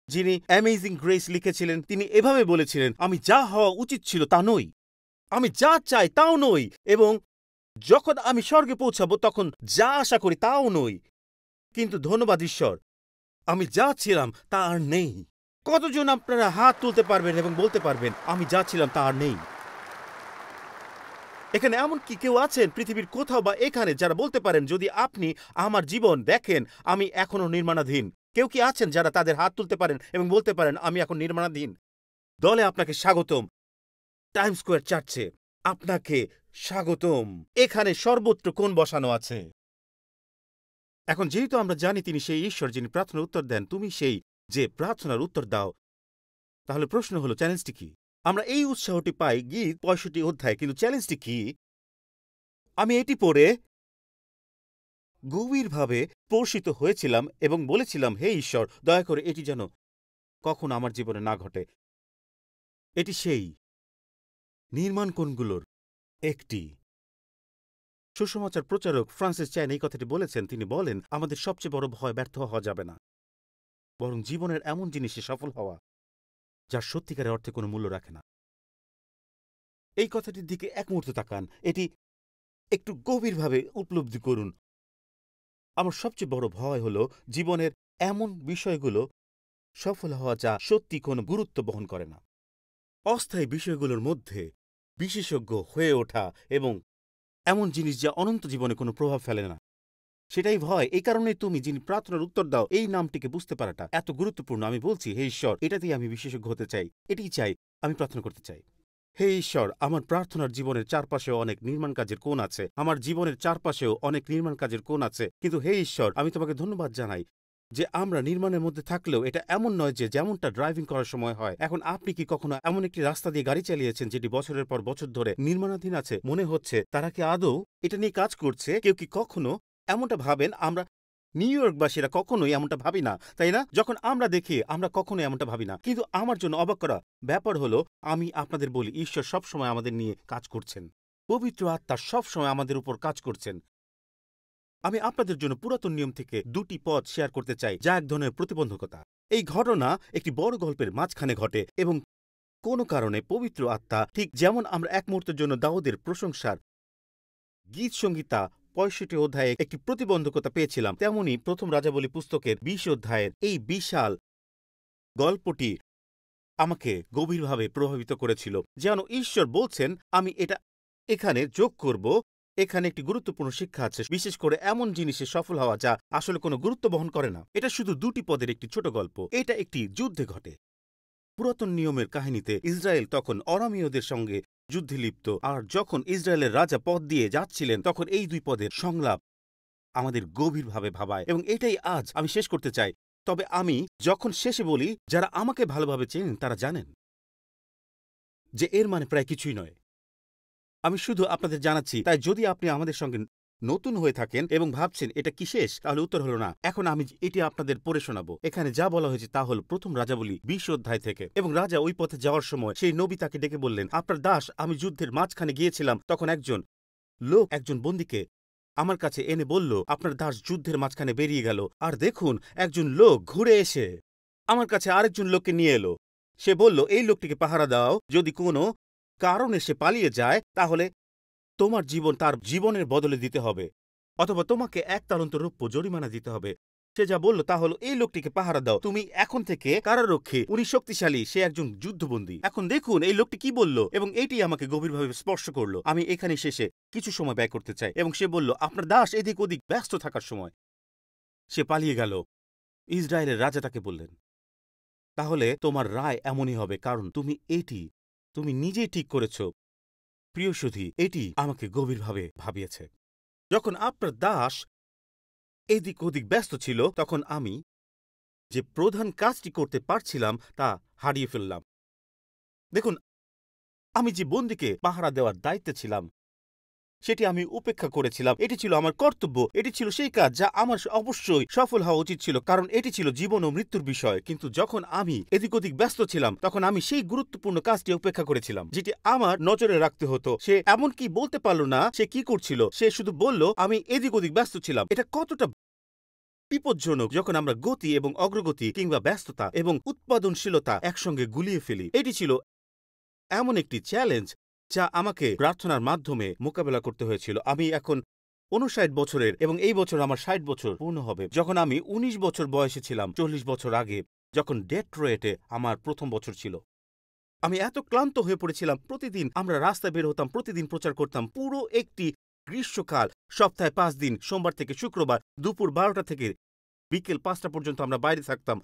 যিনি অ্যামেজিং গ্রেস লিখেছিলেন, তিনি এভাবে বলেছিলেন, আমি যা হওয়া উচিত ছিল তা নই, আমি যা চাই তাও নই, এবং যখন আমি স্বর্গে পৌঁছাবো তখন যা আশা করি তাও নই। কিন্তু ধন্যবাদ ঈশ্বর, আমি যা ছিলাম তা আর নেই। কতজন আপনারা হাত তুলতে পারবেন এবং বলতে পারবেন, আমি যা ছিলাম তা আর নেই? এখানে এমন কি কেউ আছেন পৃথিবীর কোথাও বা এখানে যারা বলতে পারেন, যদি আপনি আমার জীবন দেখেন, আমি এখনো নির্মাণাধীন? কেউ কি আছেন যারা তাদের হাত তুলতে পারেন এবং বলতে পারেন, আমি এখন নির্মাণাধীন? দলে আপনাকে স্বাগতম। টাইম স্কোয়ার চার্চে আপনাকে স্বাগতম। এখানে সর্বত্র কোণ বসানো আছে। এখন যেহেতু আমরা জানি তিনি সেই ঈশ্বর যিনি প্রার্থনার উত্তর দেন, তুমি সেই যে প্রার্থনার উত্তর দাও, তাহলে প্রশ্ন হলো, চ্যালেঞ্জটি কি? আমরা এই উৎসাহটি পাই গীত ৬৫ অধ্যায়, কিন্তু চ্যালেঞ্জটি কি? আমি এটি পড়ে গভীরভাবে স্পর্শিত হয়েছিলাম এবং বলেছিলাম, হে ঈশ্বর, দয়া করে এটি যেন কখন আমার জীবনে না ঘটে। এটি সেই নির্মাণ কোণগুলোর একটি। সুসমাচার প্রচারক ফ্রান্সিস চ্যান এই কথাটি বলেছেন। তিনি বলেন, আমাদের সবচেয়ে বড় ভয় ব্যর্থ হওয়া যাবে না, বরং জীবনের এমন জিনিসে সফল হওয়া যার সত্যিকারের অর্থে কোনো মূল্য রাখে না। এই কথাটির দিকে এক মুহূর্ত তাকান, এটি একটু গভীরভাবে উপলব্ধি করুন। আমার সবচেয়ে বড় ভয় হল জীবনের এমন বিষয়গুলো সফল হওয়া যা সত্যি কোনো গুরুত্ব বহন করে না। অস্থায়ী বিষয়গুলোর মধ্যে বিশেষজ্ঞ হয়ে ওঠা এবং এমন জিনিস যা অনন্ত জীবনে কোনো প্রভাব ফেলে না, সেটাই ভয়। এই কারণেই তুমি যিনি প্রার্থনার উত্তর দাও, এই নামটিকে বুঝতে পারাটা এত গুরুত্বপূর্ণ। আমি বলছি, হে ঈশ্বর, এটাতেই আমি বিশেষজ্ঞ হতে চাই, এটিই চাই, আমি প্রার্থনা করতে চাই। হে ঈশ্বর, আমার প্রার্থনার জীবনের চারপাশেও অনেক নির্মাণ কাজের কোণ আছে, আমার জীবনের চারপাশেও অনেক নির্মাণ কাজের কোণ আছে, কিন্তু হে ঈশ্বর, আমি তোমাকে ধন্যবাদ জানাই যে আমরা নির্মাণের মধ্যে থাকলেও এটা এমন নয় যে যেমনটা ড্রাইভিং করার সময় হয়। এখন আপনি কি কখনো এমন একটি রাস্তা দিয়ে গাড়ি চালিয়েছেন যেটি বছরের পর বছর ধরে নির্মাণাধীন আছে? মনে হচ্ছে তারা কি আদৌ এটা নিয়ে কাজ করছে? কেউ কি কখনো এমনটা ভাবেন? আমরা নিউ ইয়র্কবাসীরা কখনোই এমনটা ভাবি না, তাই না? যখন আমরা দেখি, আমরা কখনোই এমনটা ভাবি না। কিন্তু আমার জন্য অবাক করা ব্যাপার হলো, আমি আপনাদের বলি, ঈশ্বর সবসময় আমাদের নিয়ে কাজ করছেন। পবিত্র আত্মা সবসময় আমাদের উপর কাজ করছেন। আমি আপনাদের জন্য পুরাতন নিয়ম থেকে দুটি পদ শেয়ার করতে চাই, যা এক ধরনের প্রতিবন্ধকতা। এই ঘটনা একটি বড় গল্পের মাঝখানে ঘটে এবং কোনো কারণে পবিত্র আত্মা, ঠিক যেমন আমরা এক মুহূর্তের জন্য দাউদের প্রশংসার গীত সংগীতা ৬৫ অধ্যায়ে একটি প্রতিবন্ধকতা পেয়েছিলাম, তেমনি প্রথম রাজাবলী পুস্তকের ২০ অধ্যায়ের এই বিশাল গল্পটি আমাকে গভীরভাবে প্রভাবিত করেছিল। যেন ঈশ্বর বলছেন, আমি এটা এখানে যোগ করব। এখানে একটি গুরুত্বপূর্ণ শিক্ষা আছে, বিশেষ করে এমন জিনিসে সফল হওয়া যা আসলে কোনো গুরুত্ব বহন করে না। এটা শুধু দুটি পদের একটি ছোট গল্প। এটা একটি যুদ্ধে ঘটে। পুরাতন নিয়মের কাহিনীতে ইসরায়েল তখন অরামীয়দের সঙ্গে যুদ্ধে লিপ্ত, আর যখন ইসরায়েলের রাজা পদ দিয়ে যাচ্ছিলেন, তখন এই দুই পদের সংলাপ আমাদের গভীরভাবে ভাবায়, এবং এটাই আজ আমি শেষ করতে চাই। তবে আমি যখন শেষে বলি, যারা আমাকে ভালোভাবে চেনেন তারা জানেন যে এর মানে প্রায় কিছুই নয়। আমি শুধু আপনাদের জানাচ্ছি। তাই যদি আপনি আমাদের সঙ্গে নতুন হয়ে থাকেন এবং ভাবছেন এটা কি শেষ, তাহলে উত্তর হলো না। এখন আমি এটি আপনাদের পড়ে শোনাবো। এখানে যা বলা হয়েছে তা হল প্রথম রাজাবলী ২০ অধ্যায় থেকে। এবং রাজা ওই পথে যাওয়ার সময় সেই নবী তাকে ডেকে বললেন, আপনার দাস, আমি যুদ্ধের মাঝখানে গিয়েছিলাম, তখন একজন লোক একজন বন্দীকে আমার কাছে এনে বলল, আপনার দাস যুদ্ধের মাঝখানে বেরিয়ে গেল। আর দেখুন, একজন লোক ঘুরে এসে আমার কাছে আরেকজন লোককে নিয়ে এলো। সে বলল, এই লোকটিকে পাহারা দাও, যদি কোনো কারণে সে পালিয়ে যায়, তাহলে তোমার জীবন তার জীবনের বদলে দিতে হবে, অথবা তোমাকে ১ তালন্ত রৌপ্য জরিমানা দিতে হবে। সে যা বলল তা হলো, এই লোকটিকে পাহারা দাও, তুমি এখন থেকে কারারক্ষী। উনি শক্তিশালী, সে একজন যুদ্ধবন্দী। এখন দেখুন এই লোকটি কি বলল, এবং এইটি আমাকে গভীরভাবে স্পর্শ করলো। আমি এখানে শেষে কিছু সময় ব্যয় করতে চাই। এবং সে বলল, আপনার দাস এদিক ওদিক ব্যস্ত থাকার সময় সে পালিয়ে গেল। ইসরায়েলের রাজা তাকে বললেন, তাহলে তোমার রায় এমনই হবে, কারণ তুমি নিজেই ঠিক করেছ। প্রিয় সুধী, এটি আমাকে গভীরভাবে ভাবিয়েছে। যখন আপনার দাস এদিক ওদিক ব্যস্ত ছিল, তখন আমি যে প্রধান কাজটি করতে পারছিলাম তা হারিয়ে ফেললাম। দেখুন, আমি যে বন্দীকে পাহারা দেওয়ার দায়িত্বে ছিলাম সেটি আমি উপেক্ষা করেছিলাম। এটি ছিল আমার কর্তব্য, এটি ছিল সেই কাজ যা আমার অবশ্যই সফল হওয়া উচিত ছিল, কারণ এটি ছিল জীবন ও মৃত্যুর বিষয়। কিন্তু যখন আমি এদিক ওদিক ব্যস্ত ছিলাম, তখন আমি সেই গুরুত্বপূর্ণ কাজটি উপেক্ষা করেছিলাম, যেটি আমার নজরে রাখতে হতো। সে এমনকি বলতে পারল না সে কি করছিল, সে শুধু বলল, আমি এদিক ওদিক ব্যস্ত ছিলাম। এটা কতটা বিপজ্জনক যখন আমরা গতি এবং অগ্রগতি কিংবা ব্যস্ততা এবং উৎপাদনশীলতা একসঙ্গে গুলিয়ে ফেলি। এটি ছিল এমন একটি চ্যালেঞ্জ যা আমাকে প্রার্থনার মাধ্যমে মোকাবেলা করতে হয়েছিল। আমি এখন ৫৯ বছরের এবং এই বছর আমার ৬০ বছর পূর্ণ হবে। যখন আমি ১৯ বছর বয়সে ছিলাম, ৪০ বছর আগে, যখন ডেট্রয়েটে আমার প্রথম বছর ছিল, আমি এত ক্লান্ত হয়ে পড়েছিলাম। প্রতিদিন আমরা রাস্তায় বের হতাম, প্রতিদিন প্রচার করতাম। পুরো একটি গ্রীষ্মকাল, সপ্তাহে ৫ দিন, সোমবার থেকে শুক্রবার, দুপুর ১২টা থেকে বিকেল ৫টা পর্যন্ত আমরা বাইরে থাকতাম।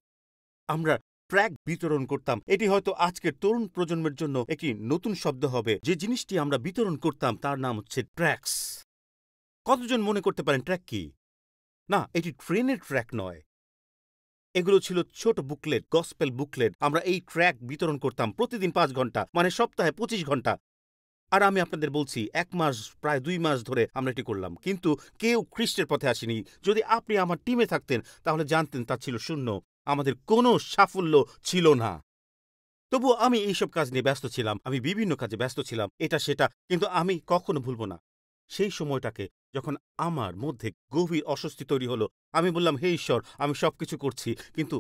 আমরা ট্র্যাক বিতরণ করতাম। এটি হয়তো আজকের তরুণ প্রজন্মের জন্য একটি নতুন শব্দ হবে। যে জিনিসটি আমরা বিতরণ করতাম তার নাম হচ্ছে ট্র্যাকস। কতজন মনে করতে পারেন ট্র্যাক কি? না, এটি ট্রেনের ট্র্যাক নয়। এগুলো ছিল ছোট বুকলেট, গসপেল বুকলেট। আমরা এই ট্র্যাক বিতরণ করতাম প্রতিদিন ৫ ঘন্টা, মানে সপ্তাহে ২৫ ঘন্টা। আর আমি আপনাদের বলছি, ১ মাস, প্রায় ২ মাস ধরে আমরা এটি করলাম। কিন্তু কেউ খ্রিস্টের পথে আসেনি। যদি আপনি আমার টিমে থাকতেন তাহলে জানতেন তা ছিল শূন্য। আমাদের কোনো সাফল্য ছিল না। তবুও আমি এইসব কাজ নিয়ে ব্যস্ত ছিলাম। আমি বিভিন্ন কাজে ব্যস্ত ছিলাম, এটা সেটা। কিন্তু আমি কখনো ভুলব না সেই সময়টাকে, যখন আমার মধ্যে গভীর অস্বস্তি তৈরি হলো। আমি বললাম, হে ঈশ্বর, আমি সবকিছু করছি, কিন্তু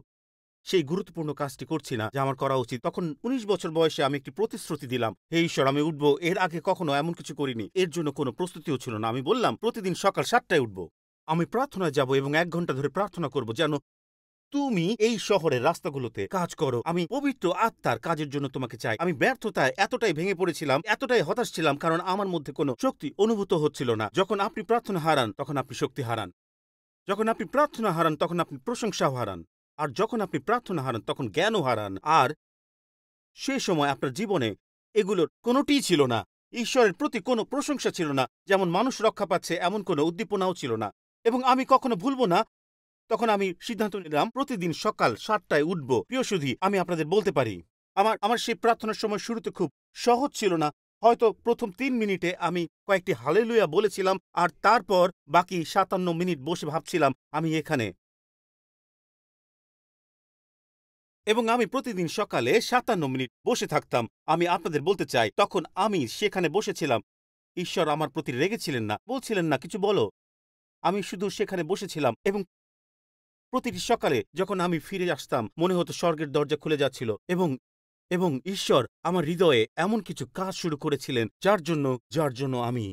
সেই গুরুত্বপূর্ণ কাজটি করছি না যা আমার করা উচিত। তখন ১৯ বছর বয়সে আমি একটি প্রতিশ্রুতি দিলাম, হে ঈশ্বর, আমি উঠব। এর আগে কখনো এমন কিছু করিনি। এর জন্য কোনো প্রস্তুতিও ছিল না। আমি বললাম, প্রতিদিন সকাল ৭টায় উঠব। আমি প্রার্থনায় যাব এবং ১ ঘন্টা ধরে প্রার্থনা করব যেন তুমি এই শহরের রাস্তাগুলোতে কাজ করো। আমি পবিত্র আত্মার কাজের জন্য তোমাকে চাই। আমি ব্যর্থতায় এতটাই ভেঙে পড়েছিলাম, এতটাই হতাশ ছিলাম, কারণ আমার মধ্যে কোনো শক্তি অনুভূত হচ্ছিল না। যখন আপনি প্রার্থনা হারান তখন আপনি শক্তি হারান। যখন আপনি প্রার্থনা হারান তখন আপনি প্রশংসাও হারান। আর যখন আপনি প্রার্থনা হারান তখন জ্ঞানও হারান। আর সে সময় আপনার জীবনে এগুলোর কোনোটিই ছিল না। ঈশ্বরের প্রতি কোনো প্রশংসা ছিল না। যেমন মানুষ রক্ষা পাচ্ছে এমন কোনো উদ্দীপনাও ছিল না। এবং আমি কখনো ভুলব না, তখন আমি সিদ্ধান্ত নিলাম প্রতিদিন সকাল ৭টায় উঠব। প্রিয় সুধী, আমি আপনাদের বলতে পারি, আমার সেই প্রার্থনার সময় শুরুতে খুব সহজ ছিল না। হয়তো প্রথম ৩ মিনিটে আমি কয়েকটি হালেলুয়া বলেছিলাম, আর তারপর বাকি ৫৭ মিনিট বসে ভাবছিলাম আমি এখানে। এবং আমি প্রতিদিন সকালে ৫৭ মিনিট বসে থাকতাম। আমি আপনাদের বলতে চাই, তখন আমি সেখানে বসেছিলাম। ঈশ্বর আমার প্রতি রেগেছিলেন না, বলছিলেন না কিছু বলো। আমি শুধু সেখানে বসেছিলাম এবং প্রতিটি সকালে যখন আমি ফিরে আসতাম মনে হতো স্বর্গের দরজা খুলে যাচ্ছিল এবং ঈশ্বর আমার হৃদয়ে এমন কিছু কাজ শুরু করেছিলেন যার জন্য আমি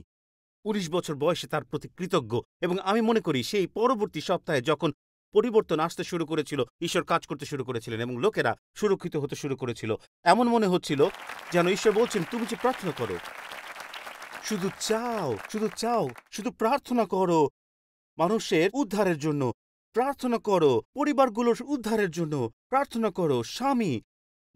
১৯ বছর বয়সে তার প্রতি কৃতজ্ঞ। এবং আমি মনে করি সেই পরবর্তী সপ্তাহে যখন পরিবর্তন আসতে শুরু করেছিল, ঈশ্বর কাজ করতে শুরু করেছিলেন এবং লোকেরা সুরক্ষিত হতে শুরু করেছিল। এমন মনে হচ্ছিল যেন ঈশ্বর বলছেন, তুমি যে প্রার্থনা করো, শুধু চাও, শুধু প্রার্থনা করো মানুষের উদ্ধারের জন্য, প্রার্থনা করো পরিবারগুলোর উদ্ধারের জন্য, প্রার্থনা করো স্বামী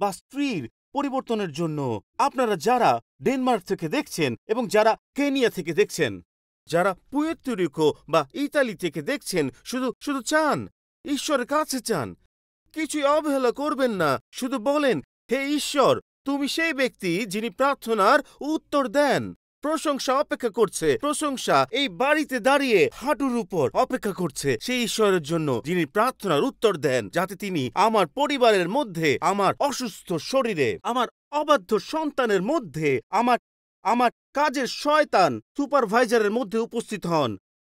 বা স্ত্রীর পরিবর্তনের জন্য। আপনারা যারা ডেনমার্ক থেকে দেখছেন এবং যারা কেনিয়া থেকে দেখছেন, যারা পুয়ের্তো রিকো বা ইতালি থেকে দেখছেন, শুধু চান, ঈশ্বরের কাছে চান, কিছুই অবহেলা করবেন না। শুধু বলেন, হে ঈশ্বর, তুমি সেই ব্যক্তি যিনি প্রার্থনার উত্তর দেন। প্রশংসা অপেক্ষা করছে, প্রশংসা এই বাড়িতে দাঁড়িয়ে হাঁটুর উপর অপেক্ষা করছে সেই ঈশ্বরের জন্য যিনি প্রার্থনার উত্তর দেন, যাতে তিনি আমার পরিবারের মধ্যে, আমার অসুস্থ শরীরে, আমার অবাধ্য সন্তানের মধ্যে, আমার কাজের শয়তান সুপারভাইজারের মধ্যে উপস্থিত হন।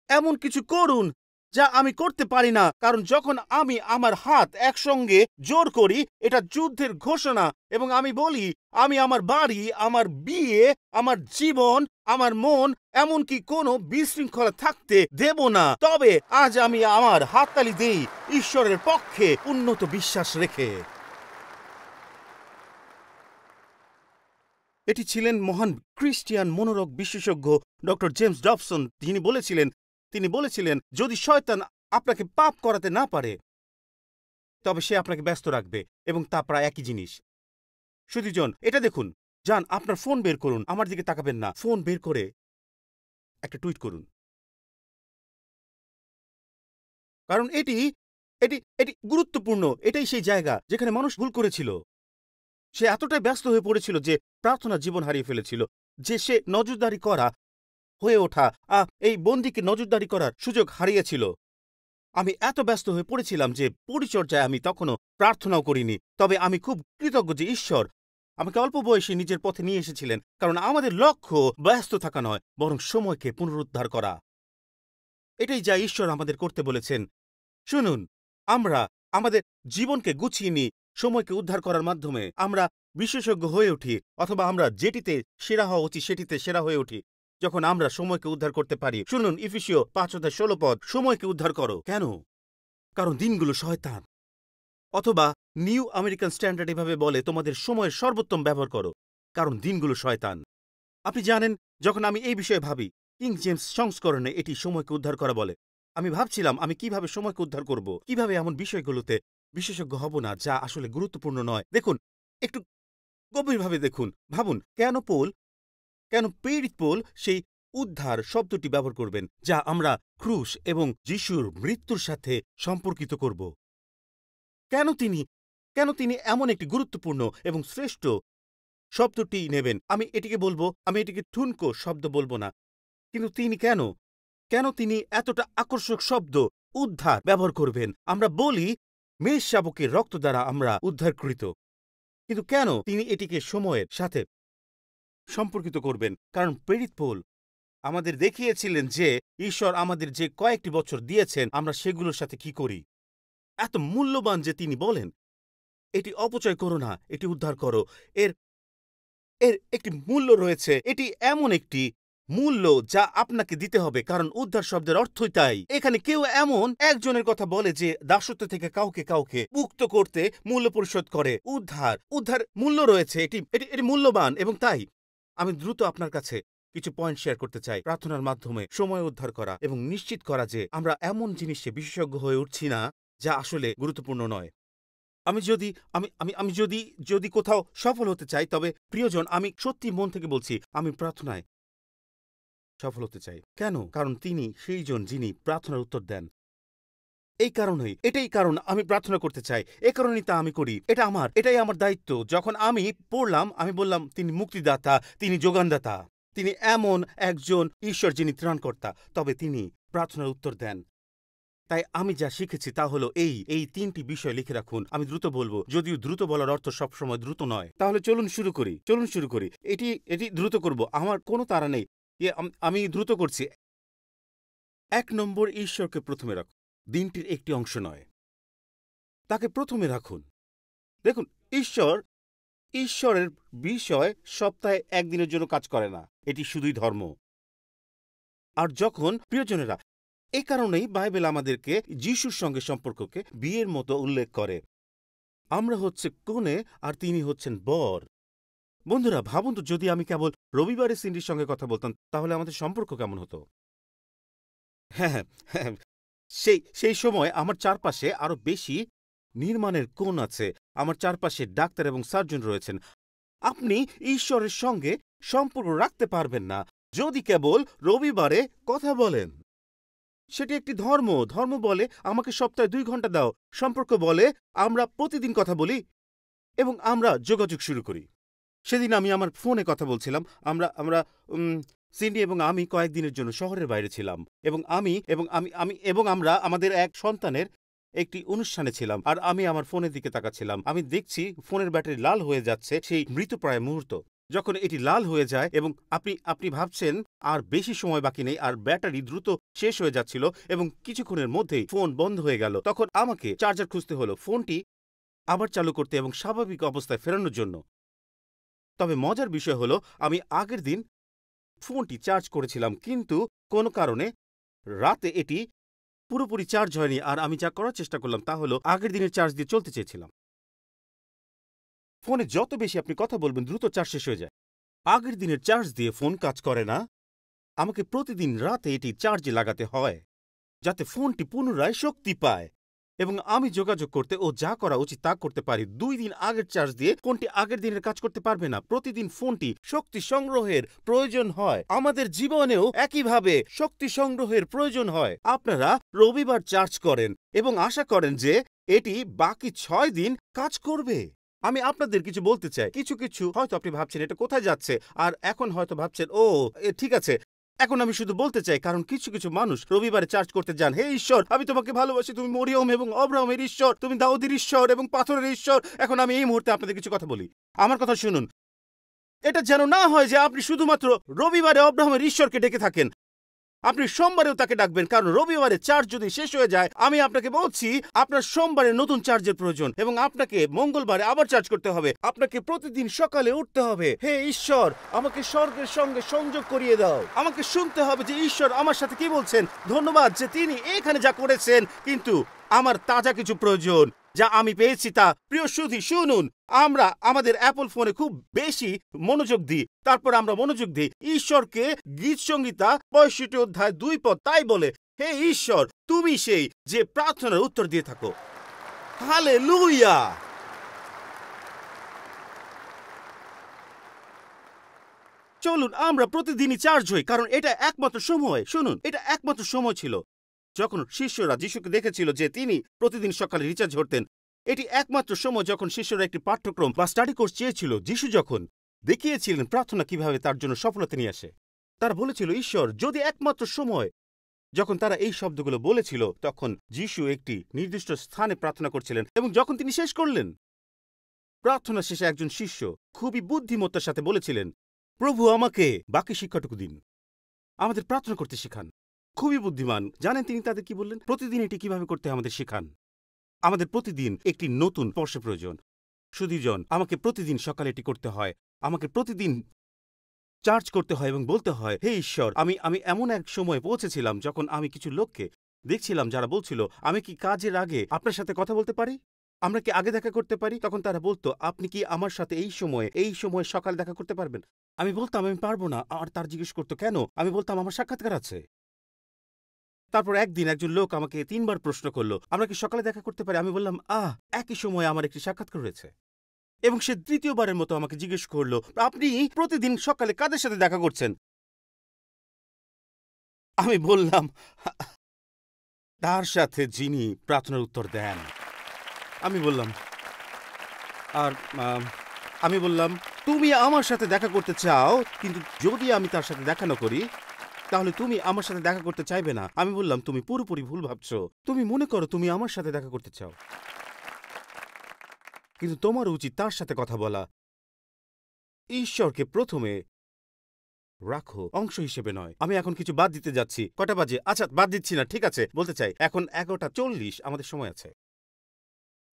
এমন কিছু করুন যা আমি করতে পারি না, কারণ যখন আমি আমার হাত একসঙ্গে জোর করি, এটা যুদ্ধের ঘোষণা। এবং আমি বলি, আমি আমার বাড়ি, আমার বিয়ে, আমার জীবন, আমার মন, এমনকি কোনো বিশৃঙ্খলা থাকতে দেব না। তবে আজ আমি আমার হাততালি দেই ঈশ্বরের পক্ষে উন্নত বিশ্বাস রেখে। এটি ছিলেন মহান খ্রিস্টিয়ান মনোরোগ বিশেষজ্ঞ ডক্টর জেমস ডবসন। তিনি বলেছিলেন, যদি শয়তান আপনাকে পাপ করাতে না পারে তবে সে আপনাকে ব্যস্ত রাখবে, এবং তা প্রায় একই জিনিস। সুধীজন, এটা দেখুন, যান আপনার ফোন বের করুন, আমার দিকে তাকাবেন না, ফোন বের করে একটা টুইট করুন। কারণ এটি এটি এটি গুরুত্বপূর্ণ। এটাই সেই জায়গা যেখানে মানুষ ভুল করেছিল। সে এতটাই ব্যস্ত হয়ে পড়েছিল যে প্রার্থনার জীবন হারিয়ে ফেলেছিল, যে সে নজরদারি করা হয়ে ওঠা, এই বন্দীকে নজরদারি করার সুযোগ হারিয়েছিল। আমি এত ব্যস্ত হয়ে পড়েছিলাম যে পরিচর্যায় আমি তখনও প্রার্থনাও করিনি। তবে আমি খুব কৃতজ্ঞ যে ঈশ্বর আমাকে অল্প বয়সে নিজের পথে নিয়ে এসেছিলেন, কারণ আমাদের লক্ষ্য ব্যস্ত থাকা নয়, বরং সময়কে পুনরুদ্ধার করা। এটাই যা ঈশ্বর আমাদের করতে বলেছেন। শুনুন, আমরা আমাদের জীবনকে গুছিয়ে নিই সময়কে উদ্ধার করার মাধ্যমে। আমরা বিশেষজ্ঞ হয়ে উঠি, অথবা আমরা যেটিতে সেরা হওয়া উচিত সেটিতে সেরা হয়ে উঠি যখন আমরা সময়কে উদ্ধার করতে পারি। শুনুন, ইফিসীয় 5:16 সময়কে উদ্ধার করো। কেন? কারণ দিনগুলো শয়তান। অথবা নিউ আমেরিকান স্ট্যান্ডার্ড এভাবে বলে, তোমাদের সময়ের সর্বোত্তম ব্যবহার করো, কারণ দিনগুলো শয়তান। আপনি জানেন, যখন আমি এই বিষয়ে ভাবি, কিং জেমস সংস্করণে এটি সময়কে উদ্ধার করা বলে। আমি ভাবছিলাম আমি কিভাবে সময়কে উদ্ধার করব, কিভাবে এমন বিষয়গুলোতে বিশেষজ্ঞ হব না যা আসলে গুরুত্বপূর্ণ নয়। দেখুন, একটু গভীরভাবে দেখুন, ভাবুন, কেন প্রেরিত পৌল সেই উদ্ধার শব্দটি ব্যবহার করবেন, যা আমরা ক্রুশ এবং যিশুর মৃত্যুর সাথে সম্পর্কিত করব। কেন তিনি এমন একটি গুরুত্বপূর্ণ এবং শ্রেষ্ঠ শব্দটি নেবেন? আমি এটিকে ঠুনকো শব্দ বলবো না, কিন্তু তিনি কেন তিনি এতটা আকর্ষক শব্দ উদ্ধার ব্যবহার করবেন? আমরা বলি, মেষ শাবকের রক্ত দ্বারা আমরা উদ্ধারকৃত, কিন্তু কেন তিনি এটিকে সময়ের সাথে সম্পর্কিত করবেন? কারণ প্রেরিত পৌল আমাদের দেখিয়েছিলেন যে ঈশ্বর আমাদের যে কয়েকটি বছর দিয়েছেন, আমরা সেগুলোর সাথে কি করি। এত মূল্যবান যে তিনি বলেন, এটি অপচয় করো না, এটি উদ্ধার করো। এর একটি মূল্য রয়েছে। এটি এমন একটি মূল্য যা আপনাকে দিতে হবে, কারণ উদ্ধার শব্দের অর্থই তাই। এখানে কেউ এমন একজনের কথা বলে যে দাসত্ব থেকে কাউকে মুক্ত করতে মূল্য পরিশোধ করে। উদ্ধার মূল্য রয়েছে। এটি মূল্যবান, এবং তাই আমি দ্রুত আপনার কাছে কিছু পয়েন্ট শেয়ার করতে চাই। প্রার্থনার মাধ্যমে সময় উদ্ধার করা এবং নিশ্চিত করা যে আমরা এমন জিনিসে বিশেষজ্ঞ হয়ে উঠছি না যা আসলে গুরুত্বপূর্ণ নয়। আমি যদি কোথাও সফল হতে চাই, তবে প্রিয়জন, আমি সত্যি মন থেকে বলছি, আমি প্রার্থনায় সফল হতে চাই। কেন? কারণ তিনি সেই জন যিনি প্রার্থনার উত্তর দেন। এটাই কারণ আমি প্রার্থনা করতে চাই। এ কারণেই তা আমি করি। এটাই আমার দায়িত্ব। যখন আমি পড়লাম, আমি বললাম, তিনি মুক্তিদাতা, তিনি যোগানদাতা, তিনি এমন একজন ঈশ্বর যিনি ত্রাণকর্তা, তবে তিনি প্রার্থনার উত্তর দেন। তাই আমি যা শিখেছি তা হলো এই 3টি বিষয় লিখে রাখুন। আমি দ্রুত বলবো, যদিও দ্রুত বলার অর্থ সবসময় দ্রুত নয়। তাহলে চলুন শুরু করি। এটি দ্রুত করব, আমার কোনো তাড়া নেই। আমি দ্রুত করছি। 1 নম্বর, ঈশ্বরকে প্রথমে রাখুন। দিনটির একটি অংশ নয়, তাকে প্রথমে রাখুন। দেখুন, ঈশ্বরের বিষয় সপ্তাহে একদিনের জন্য কাজ করে না। এটি শুধুই ধর্ম। আর যখন প্রিয়জনেরা, এই কারণেই বাইবেল আমাদেরকে যিশুর সঙ্গে সম্পর্ককে বিয়ের মতো উল্লেখ করে। আমরা হচ্ছে কনে আর তিনি হচ্ছেন বর। বন্ধুরা, ভাবুন তো, যদি আমি কেবল রবিবারে সিন্ডির সঙ্গে কথা বলতাম, তাহলে আমাদের সম্পর্ক কেমন হতো? হ্যাঁ, সেই সময় আমার চারপাশে আরো বেশি নির্মাণের কোণ আছে। আমার চারপাশে ডাক্তার এবং সার্জন রয়েছেন। আপনি ঈশ্বরের সঙ্গে সম্পর্ক রাখতে পারবেন না যদি কেবল রবিবারে কথা বলেন। সেটি একটি ধর্ম বলে আমাকে সপ্তাহে 2 ঘন্টা দাও। সম্পর্ক বলে আমরা প্রতিদিন কথা বলি এবং আমরা যোগাযোগ শুরু করি। সেদিন আমি আমার ফোনে কথা বলছিলাম। আমরা সিন্ডি এবং আমি কয়েকদিনের জন্য শহরের বাইরে ছিলাম, এবং আমরা আমাদের এক সন্তানের একটি অনুষ্ঠানে ছিলাম। আর আমি আমার ফোনের দিকে তাকাচ্ছিলাম। আমি দেখছি ফোনের ব্যাটারি লাল হয়ে যাচ্ছে, সেই মৃতপ্রায় মুহূর্ত। যখন এটি লাল হয়ে যায় এবং আপনি ভাবছেন আর বেশি সময় বাকি নেই, আর ব্যাটারি দ্রুত শেষ হয়ে যাচ্ছিল এবং কিছুক্ষণের মধ্যেই ফোন বন্ধ হয়ে গেল, তখন আমাকে চার্জার খুঁজতে হলো ফোনটি আবার চালু করতে এবং স্বাভাবিক অবস্থায় ফেরানোর জন্য। তবে মজার বিষয় হলো, আমি আগের দিন ফোনটি চার্জ করেছিলাম, কিন্তু কোনো কারণে রাতে এটি পুরোপুরি চার্জ হয়নি। আর আমি যা করার চেষ্টা করলাম তা হলো, আগের দিনের চার্জ দিয়ে চলতে চেয়েছিলাম। ফোনে যত বেশি আপনি কথা বলবেন, দ্রুত চার্জ শেষ হয়ে যায়। আগের দিনের চার্জ দিয়ে ফোন কাজ করে না। আমাকে প্রতিদিন রাতে এটি চার্জে লাগাতে হয়, যাতে ফোনটি পুনরায় শক্তি পায় এবং আমি যোগাযোগ করতে ও যা করা উচিত তা করতে পারি। 2 দিন আগের চার্জ দিয়ে ফোনটি আগের দিনের কাজ করতে পারবে না। প্রতিদিন ফোনটি শক্তি সংগ্রহের প্রয়োজন হয়। আমাদের জীবনেও একইভাবে শক্তি সংগ্রহের প্রয়োজন হয়। আপনারা রবিবার চার্জ করেন এবং আশা করেন যে এটি বাকি 6 দিন কাজ করবে। আমি আপনাদের কিছু বলতে চাই। কিছু হয়তো আপনি ভাবছেন এটা কোথায় যাচ্ছে, আর এখন হয়তো ভাবছেন, ও ঠিক আছে। এখন আমি শুধু বলতে চাই, কারণ কিছু মানুষ রবিবারে চার্জ করতে যান। হে ঈশ্বর, আমি তোমাকে ভালোবাসি, তুমি মরিয়ম এবং অব্রাহামের ঈশ্বর, তুমি দাউদের ঈশ্বর এবং পাথরের ঈশ্বর। এখন আমি এই মুহূর্তে আপনাদের কিছু কথা বলি। আমার কথা শুনুন। এটা যেন না হয় যে আপনি শুধুমাত্র রবিবারে অব্রাহামের ঈশ্বরকে ডেকে থাকেন। আপনি সোমবারেও তাকে ডাকবেন, কারণ রবিবারে চার্জ যদি শেষ হয়ে যায়, আমি আপনাকে বলছি আপনার সোমবারে নতুন চার্জের প্রয়োজন এবং আপনাকে মঙ্গলবারে আবার চার্জ করতে হবে। আপনাকে প্রতিদিন সকালে উঠতে হবে। হে ঈশ্বর, আমাকে স্বর্গের সঙ্গে সংযোগ করিয়ে দাও। আমাকে শুনতে হবে যে ঈশ্বর আমার সাথে কি বলছেন। ধন্যবাদ যে তিনি এখানে যা করেছেন, কিন্তু আমার তাজা কিছু প্রয়োজন যা আমি পেয়েছি তা। প্রিয় সুধী, শুনুন, আমরা আমাদের অ্যাপল ফোনে খুব বেশি মনোযোগ দিই। তারপর আমরা মনোযোগ দিই ঈশ্বরকে। গীত সংহিতা 65 অধ্যায় 2 পদ তাই বলে, হে ঈশ্বর, তুমি সেই যে প্রার্থনার উত্তর দিয়ে থাকো। হালেলুয়া। চলুন আমরা প্রতিদিনই চার্জ হই, কারণ এটা একমাত্র সময়। শুনুন, এটা একমাত্র সময় ছিল যখন শিষ্যরা যিশুকে দেখেছিল যে তিনি প্রতিদিন সকালে রিচার্জ হতেন। এটি একমাত্র সময় যখন শিষ্যরা একটি পাঠ্যক্রম বা স্টাডি কোর্স চেয়েছিল। যিশু যখন দেখিয়েছিলেন প্রার্থনা কিভাবে তার জন্য সফলতা নিয়ে আসে, তারা বলেছিল ঈশ্বর যদি একমাত্র সময়। যখন তারা এই শব্দগুলো বলেছিল, তখন যিশু একটি নির্দিষ্ট স্থানে প্রার্থনা করছিলেন এবং যখন তিনি শেষ করলেন, প্রার্থনা শেষে একজন শিষ্য খুবই বুদ্ধিমত্তার সাথে বলেছিলেন, প্রভু আমাকে বাকি শিক্ষাটুকু দিন, আমাদের প্রার্থনা করতে শেখান। খুবই বুদ্ধিমান। জানেন তিনি তাদের কি বললেন? প্রতিদিন এটি কিভাবে করতে আমাদের শেখান। আমাদের প্রতিদিন একটি নতুন স্পর্শ প্রয়োজন। সুধীজন, আমাকে প্রতিদিন সকালে এটি করতে হয়। আমাকে প্রতিদিন চার্জ করতে হয় এবং বলতে হয়, হে ঈশ্বর, আমি এমন এক সময়ে পৌঁছেছিলাম যখন আমি কিছু লোককে দেখছিলাম যারা বলছিল, আমি কি কাজের আগে আপনার সাথে কথা বলতে পারি? আমরা কি আগে দেখা করতে পারি? তখন তারা বলতো, আপনি কি আমার সাথে এই সময় সকাল দেখা করতে পারবেন? আমি বলতাম আমি পারবো না। আর তার জিজ্ঞেস করতো কেন? আমি বলতাম আমার সাক্ষাৎকার আছে। তারপর একদিন একজন লোক আমাকে 3 বার প্রশ্ন করলো, আমরা কি সকালে দেখা করতে পারি? আমি বললাম, একই সময়ে আমার একটি সাক্ষাৎকার রয়েছে। এবং সে 3য় বারের মতো আমাকে জিজ্ঞেস করলো, আপনি প্রতিদিন সকালে কাদের সাথে দেখা করছেন? আমি বললাম, তার সাথে যিনি প্রার্থনার উত্তর দেন। আমি বললাম, তুমি আমার সাথে দেখা করতে চাও, কিন্তু যদি আমি তার সাথে দেখা না করি, তাহলে তুমি আমার সাথে দেখা করতে চাইবে না। আমি বললাম, তুমি পুরোপুরি ভুল ভাবছো। তুমি মনে করো তুমি আমার সাথে দেখা করতে চাও, কিন্তু তোমার উচিত তার সাথে কথা বলা। ঈশ্বরকে প্রথমে রাখো, অংশ হিসেবে নয়। আমি এখন কিছু বাদ দিতে যাচ্ছি। কটা বাজে? আচ্ছা, বাদ দিচ্ছি না, ঠিক আছে। বলতে চাই এখন 11:40, আমাদের সময় আছে।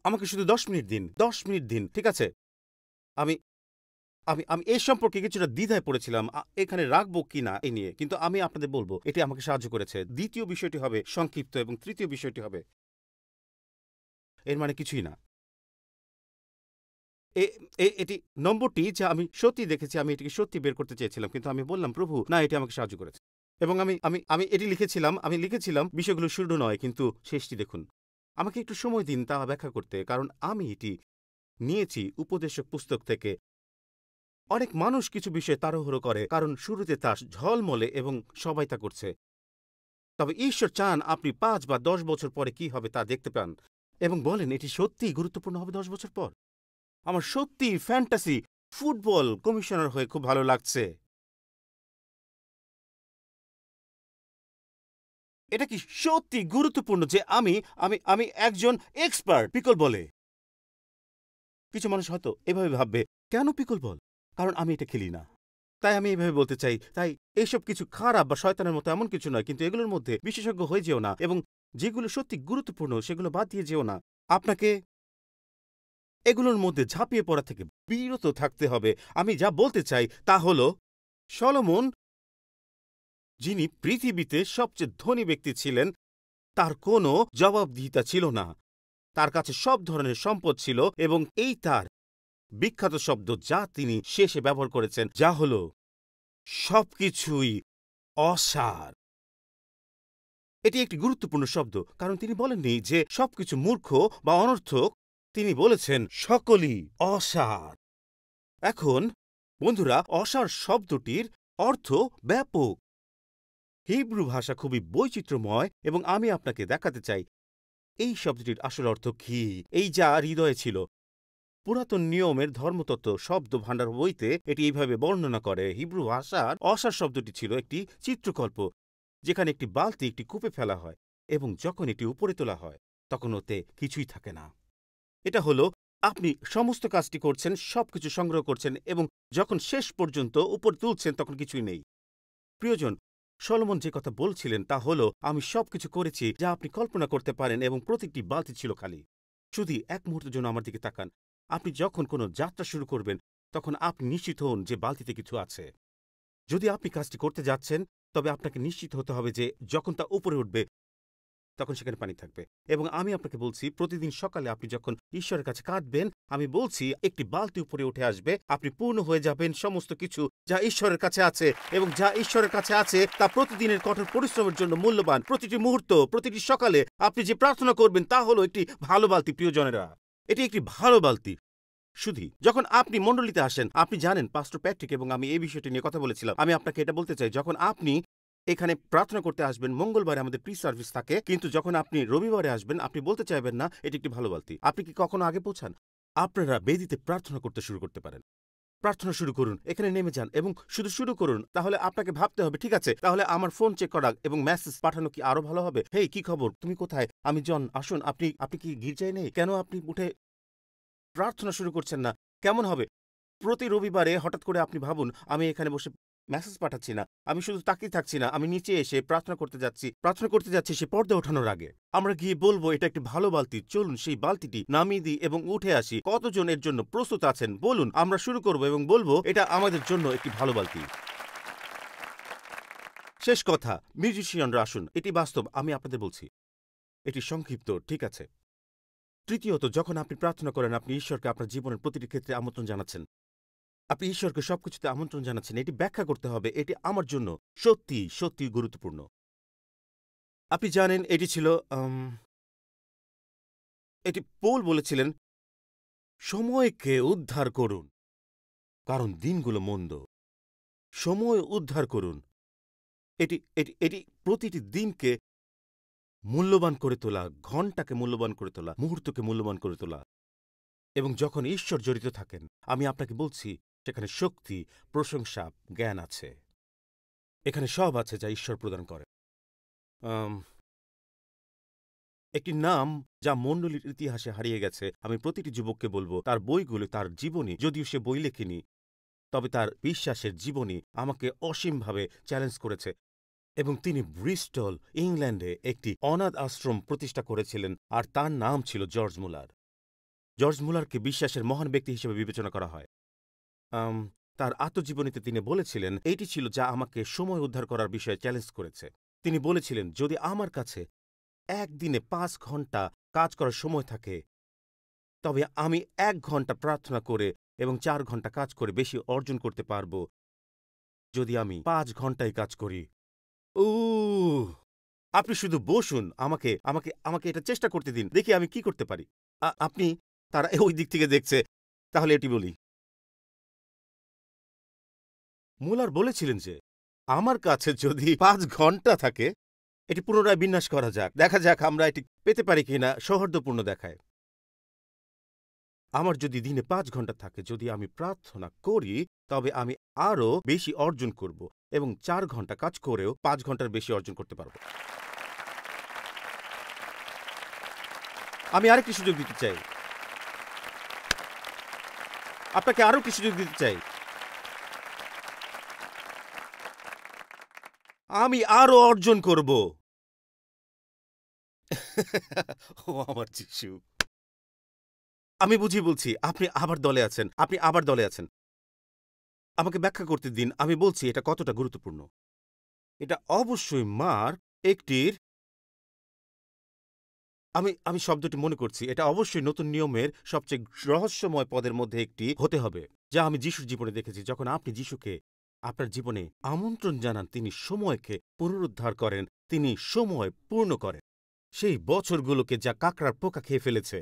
আমাকে শুধু 10 মিনিট দিন, 10 মিনিট দিন, ঠিক আছে? আমি আমি আমি এই সম্পর্কে কিছুটা দ্বিধায় পড়েছিলাম, এখানে রাখবো কিনা এই নিয়ে, কিন্তু আমি আপনাদের বলবো এটি আমাকে সাহায্য করেছে। দ্বিতীয় বিষয়টি হবে সংক্ষিপ্ত এবং তৃতীয় বিষয়টি হবে, এর মানে কিছুই না। এটি নম্বরটি যা আমি সত্যি দেখেছি, আমি এটিকে সত্যি বের করতে চেয়েছিলাম, কিন্তু আমি বললাম, প্রভু না, এটি আমাকে সাহায্য করেছে। এবং আমি এটি লিখেছিলাম বিষয়গুলো শুরু নয়, কিন্তু শেষটি দেখুন। আমাকে একটু সময় দিন তা ব্যাখ্যা করতে, কারণ আমি এটি নিয়েছি উপদেশক পুস্তক থেকে। অনেক মানুষ কিছু বিষয়ে তাড়াহুড়ো করে, কারণ শুরুতে তা ঝলমলে এবং সবাই তা করছে। তবে ঈশ্বর চান আপনি 5 বা 10 বছর পরে কি হবে তা দেখতে পান এবং বলেন এটি সত্যিই গুরুত্বপূর্ণ হবে 10 বছর পর। আমার সত্যি ফ্যান্টাসি ফুটবল কমিশনার হয়ে খুব ভালো লাগছে। এটা কি সত্যি গুরুত্বপূর্ণ যে আমি একজন এক্সপার্ট পিকল বলে? কিছু মানুষ হয়তো এভাবে ভাববে, কেন পিকল বল? কারণ আমি এটা খেলি না, তাই আমি এভাবে বলতে চাই। তাই এইসব কিছু খারাপ বা শয়তানের মতো এমন কিছু নয়, কিন্তু এগুলোর মধ্যে বিশেষজ্ঞ হয়ে যেও না, এবং যেগুলো সত্যি গুরুত্বপূর্ণ সেগুলো বাদ দিয়ে যেও না। আপনাকে এগুলোর মধ্যে ঝাঁপিয়ে পড়া থেকে বিরত থাকতে হবে। আমি যা বলতে চাই তা হল, সলোমন, যিনি পৃথিবীতে সবচেয়ে ধনী ব্যক্তি ছিলেন, তার কোনো জবাবদিহিতা ছিল না। তার কাছে সব ধরনের সম্পদ ছিল, এবং এই তার বিখ্যাত শব্দ যা তিনি শেষে ব্যবহার করেছেন, যা হল সবকিছুই অসার। এটি একটি গুরুত্বপূর্ণ শব্দ, কারণ তিনি বলেননি যে সবকিছু মূর্খ বা অনর্থক। তিনি বলেছেন সকলই অসার। এখন বন্ধুরা, অসার শব্দটির অর্থ ব্যাপক। হিব্রু ভাষা খুবই বৈচিত্র্যময়, এবং আমি আপনাকে দেখাতে চাই এই শব্দটির আসল অর্থ কি, এই যা হৃদয়ে ছিল। পুরাতন নিয়মের ধর্মতত্ত্ব শব্দ ভাণ্ডার বইতে এটি এইভাবে বর্ণনা করে। হিব্রু ভাষার অসার শব্দটি ছিল একটি চিত্রকল্প, যেখানে একটি বালতি একটি কূপে ফেলা হয়, এবং যখন এটি উপরে তোলা হয় তখন ওতে কিছুই থাকে না। এটা হলো আপনি সমস্ত কাজটি করছেন, সবকিছু সংগ্রহ করছেন, এবং যখন শেষ পর্যন্ত উপর তুলছেন তখন কিছুই নেই। প্রিয়জন, সলোমন যে কথা বলছিলেন তা হলো, আমি সবকিছু করেছি যা আপনি কল্পনা করতে পারেন এবং প্রতিটি বালতি ছিল খালি। শুধু এক মুহূর্তের জন্য আমার দিকে তাকান। আপনি যখন কোনো যাত্রা শুরু করবেন তখন আপনি নিশ্চিত হন যে বালতিতে কিছু আছে। যদি আপনি কাজটি করতে যাচ্ছেন তবে আপনাকে নিশ্চিত হতে হবে যে যখন তা উপরে উঠবে তখন সেখানে পানি থাকবে। এবং আমি আপনাকে বলছি, প্রতিদিন সকালে আপনি যখন ঈশ্বরের কাছে কাঁদবেন, আমি বলছি একটি বালতি উপরে উঠে আসবে, আপনি পূর্ণ হয়ে যাবেন সমস্ত কিছু যা ঈশ্বরের কাছে আছে। এবং যা ঈশ্বরের কাছে আছে তা প্রতিদিনের কঠোর পরিশ্রমের জন্য মূল্যবান। প্রতিটি মুহূর্ত, প্রতিটি সকালে আপনি যে প্রার্থনা করবেন তা হলো একটি ভালো বালতি। প্রিয়জনেরা, এটি একটি ভালো বালতি। শুধু যখন আপনি মণ্ডলীতে আসেন, আপনি জানেন পাস্টর প্যাট্রিক এবং আমি এই বিষয়টি নিয়ে কথা বলেছিলাম। আমি আপনাকে এটা বলতে চাই, যখন আপনি এখানে প্রার্থনা করতে আসবেন, মঙ্গলবারে আমাদের প্রি সার্ভিস থাকে, কিন্তু যখন আপনি রবিবারে আসবেন আপনি বলতে চাইবেন না এটি একটি ভালো বালতি। আপনি কি কখনো আগে পৌঁছান? আপনারা বেদিতে প্রার্থনা করতে শুরু করতে পারেন। প্রার্থনা শুরু করুন, এখানে নেমে যান এবং শুধু শুরু করুন। তাহলে আপনাকে ভাবতে হবে, ঠিক আছে, তাহলে আমার ফোন চেক করা এবং মেসেজ পাঠানো কি আরো ভালো হবে? হেই, কি খবর, তুমি কোথায়? আমি জন, আসুন। আপনি কি গির্জায় নেই? কেন আপনি উঠে প্রার্থনা শুরু করছেন না? কেমন হবে প্রতি রবিবারে হঠাৎ করে আপনি ভাবুন, আমি এখানে বসে মেসেজ পাঠাচ্ছি না, আমি শুধু তাকিয়ে থাকছি না, আমি নিচে এসে প্রার্থনা করতে যাচ্ছি সে পর্দা ওঠানোর আগে। আমরা গিয়ে বলবো এটা একটি ভালো বালতি, চলুন সেই বালতিটি নামিয়ে দিই এবং উঠে আসি। কতজন এর জন্য প্রস্তুত আছেন বলুন? আমরা শুরু করব এবং বলবো এটা আমাদের জন্য একটি ভালো বালতি। শেষ কথা, মিউজিশিয়ানরা আসুন, এটি বাস্তব, আমি আপনাদের বলছি, এটি সংক্ষিপ্ত, ঠিক আছে। তৃতীয়ত, যখন আপনি প্রার্থনা করেন আপনি ঈশ্বরকে আপনার জীবনের প্রতিটি ক্ষেত্রে আমন্ত্রণ জানাচ্ছেন। আপনি ঈশ্বরকে সবকিছুতে আমন্ত্রণ জানাচ্ছেন। এটি ব্যাখ্যা করতে হবে, এটি আমার জন্য সত্যি সত্যি গুরুত্বপূর্ণ। আপনি জানেন এটি ছিল এটি পৌল বলেছিলেন, সময়কে উদ্ধার করুন কারণ দিনগুলো মন্দ। সময় উদ্ধার করুন। এটি এটি এটি প্রতিটি দিনকে মূল্যবান করে তোলা, ঘণ্টাকে মূল্যবান করে তোলা, মুহূর্তকে মূল্যবান করে তোলা। এবং যখন ঈশ্বর জড়িত থাকেন, আমি আপনাকে বলছি, সেখানে শক্তি, প্রশংসা, জ্ঞান আছে। এখানে সব আছে যা ঈশ্বর প্রদান করে। একটি নাম যা মণ্ডলীর ইতিহাসে হারিয়ে গেছে। আমি প্রতিটি যুবককে বলবো, তার বইগুলো, তার জীবনী, যদিও সে বই লেখেনি, তবে তার বিশ্বাসের জীবনী আমাকে অসীমভাবে চ্যালেঞ্জ করেছে। এবং তিনি ব্রিস্টল, ইংল্যান্ডে একটি অনাথ আশ্রম প্রতিষ্ঠা করেছিলেন, আর তার নাম ছিল জর্জ মুলার। জর্জ মুলারকে বিশ্বাসের মহান ব্যক্তি হিসেবে বিবেচনা করা হয়। তার আত্মজীবনীতে তিনি বলেছিলেন, এইটি ছিল যা আমাকে সময় উদ্ধার করার বিষয়ে চ্যালেঞ্জ করেছে। তিনি বলেছিলেন, যদি আমার কাছে একদিনে 5 ঘন্টা কাজ করার সময় থাকে, তবে আমি 1 ঘন্টা প্রার্থনা করে এবং 4 ঘন্টা কাজ করে বেশি অর্জন করতে পারব যদি আমি 5 ঘন্টায় কাজ করি। আপনি শুধু বসুন, আমাকে আমাকে আমাকে এটা চেষ্টা করতে দিন, দেখি আমি কি করতে পারি। আপনি, তারা ওই দিক থেকে দেখছে, তাহলে এটি বলি। মুলার বলেছিলেন যে আমার কাছে যদি 5 ঘন্টা থাকে, এটি পুনরায় বিন্যাস করা যাক, দেখা যাক আমরা এটি পেতে পারি কিনা সৌহার্দ্যপূর্ণ দেখায়। আমার যদি দিনে 5 ঘন্টা থাকে, যদি আমি প্রার্থনা করি, তবে আমি আরও বেশি অর্জন করব এবং 4 ঘন্টা কাজ করেও 5 ঘন্টার বেশি অর্জন করতে পারব। আমি আরেকটি সুযোগ দিতে চাই, আপনাকে আরও কি সুযোগ দিতে চাই। আমি আরো অর্জন করব। ও আমার যিশু, আমি বুঝি বলছি, আপনি আবার দলে আছেন, আপনি আবার দলে আছেন। আমাকে ব্যাখ্যা করতে দিন, আমি বলছি এটা কতটা গুরুত্বপূর্ণ। এটা অবশ্যই মার্ক একটির, আমি শব্দটি মনে করছি, এটা অবশ্যই নতুন নিয়মের সবচেয়ে রহস্যময় পদের মধ্যে একটি হতে হবে, যা আমি যিশুর জীবনে দেখেছি। যখন আপনি যিশুকে আপনার জীবনে আমন্ত্রণ জানান, তিনি সময়কে পুনরুদ্ধার করেন, তিনি সময় পূর্ণ করেন। সেই বছরগুলোকে যা কাকড়ার পোকা খেয়ে ফেলেছে,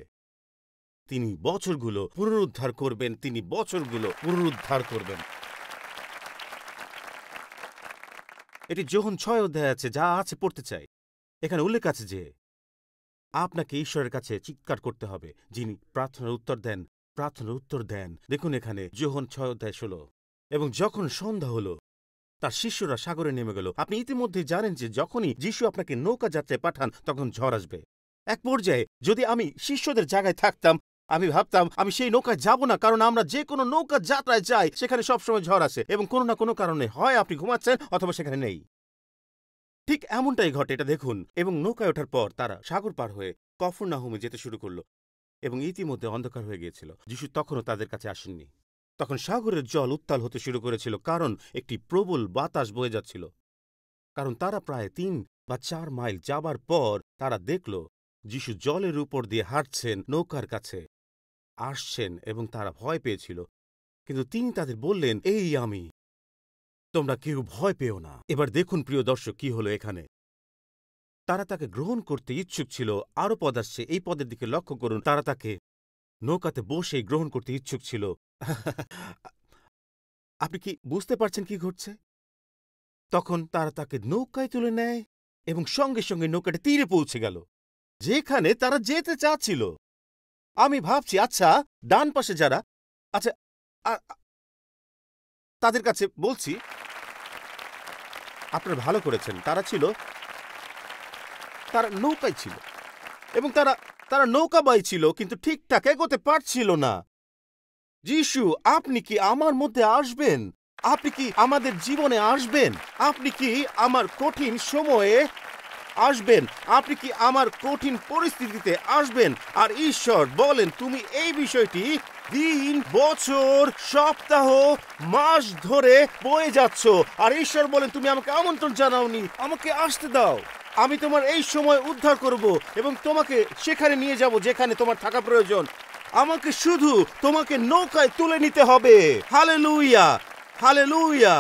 তিনি বছরগুলো পুনরুদ্ধার করবেন, তিনি বছরগুলো পুনরুদ্ধার করবেন। এটি যোহন 6 অধ্যায় আছে, যা আছে পড়তে চাই। এখানে উল্লেখ আছে যে আপনাকে ঈশ্বরের কাছে চিৎকার করতে হবে, যিনি প্রার্থনার উত্তর দেন, প্রার্থনার উত্তর দেন। দেখুন এখানে যোহন 6 অধ্যায় 16। এবং যখন সন্ধ্যা হলো, তার শিষ্যরা সাগরে নেমে গেল। আপনি ইতিমধ্যে জানেন যে যখনই যিশু আপনাকে নৌকা যাত্রায় পাঠান, তখন ঝড় আসবে। এক পর্যায়ে যদি আমি শিষ্যদের জায়গায় থাকতাম, আমি ভাবতাম আমি সেই নৌকায় যাব না, কারণ আমরা যে কোনো নৌকা যাত্রায় যাই সেখানে সবসময় ঝড় আসে এবং কোনো না কোনো কারণে হয় আপনি ঘুমাচ্ছেন অথবা সেখানে নেই। ঠিক এমনটাই ঘটে, এটা দেখুন। এবং নৌকায় ওঠার পর তারা সাগর পার হয়ে কফরনাহুমে যেতে শুরু করল এবং ইতিমধ্যে অন্ধকার হয়ে গিয়েছিল। যিশু তখনও তাদের কাছে আসেননি। তখন সাগরের জল উত্তাল হতে শুরু করেছিল, কারণ একটি প্রবল বাতাস বয়ে যাচ্ছিল। কারণ তারা প্রায় ৩ বা ৪ মাইল যাবার পর তারা দেখল যিশু জলের উপর দিয়ে হাঁটছেন, নৌকার কাছে আসছেন, এবং তারা ভয় পেয়েছিল। কিন্তু তিনি তাদের বললেন, এই আমি, তোমরা কেউ ভয় পেও না। এবার দেখুন প্রিয় দর্শক, কি হলো এখানে। তারা তাকে গ্রহণ করতে ইচ্ছুক ছিল। আরও পদ আসছে, এই পদের দিকে লক্ষ্য করুন। তারা তাকে নৌকাতে বসেই গ্রহণ করতে ইচ্ছুক ছিল। আপনি কি বুঝতে পারছেন কি ঘটছে? তখন তারা তাকে নৌকায় তুলে নেয় এবং সঙ্গে সঙ্গে নৌকাটা তীরে পৌঁছে গেল, যেখানে তারা যেতে চাচ্ছিল। আমি ভাবছি, আচ্ছা, ডান পাশে যারা আচ্ছা, তাদের কাছে বলছি, আপনারা ভালো করেছেন। তারা নৌকায় ছিল এবং তারা নৌকাবাই ছিল, কিন্তু ঠিকঠাক এগোতে পারছিল না। যিশু, আপনি কি আমার মধ্যে আসবেন? আপনি কি আমাদের জীবনে আসবেন? আপনি কি আমার কঠিন সময়ে আসবেন? আপনি কি আমার কঠিন পরিস্থিতিতে আসবেন? আর ঈশ্বর বলেন, তুমি এই বিষয়টি দিন, বছর, সপ্তাহ, মাস ধরে বয়ে যাচ্ছ, আর ঈশ্বর বলেন, তুমি আমাকে আমন্ত্রণ জানাওনি, আমাকে আসতে দাও। আমি তোমার এই সময় উদ্ধার করব এবং তোমাকে সেখানে নিয়ে যাব যেখানে তোমার থাকা প্রয়োজন। আমাকে শুধু তোমাকে নৌকায় তুলে নিতে হবে। Hallelujah, hallelujah.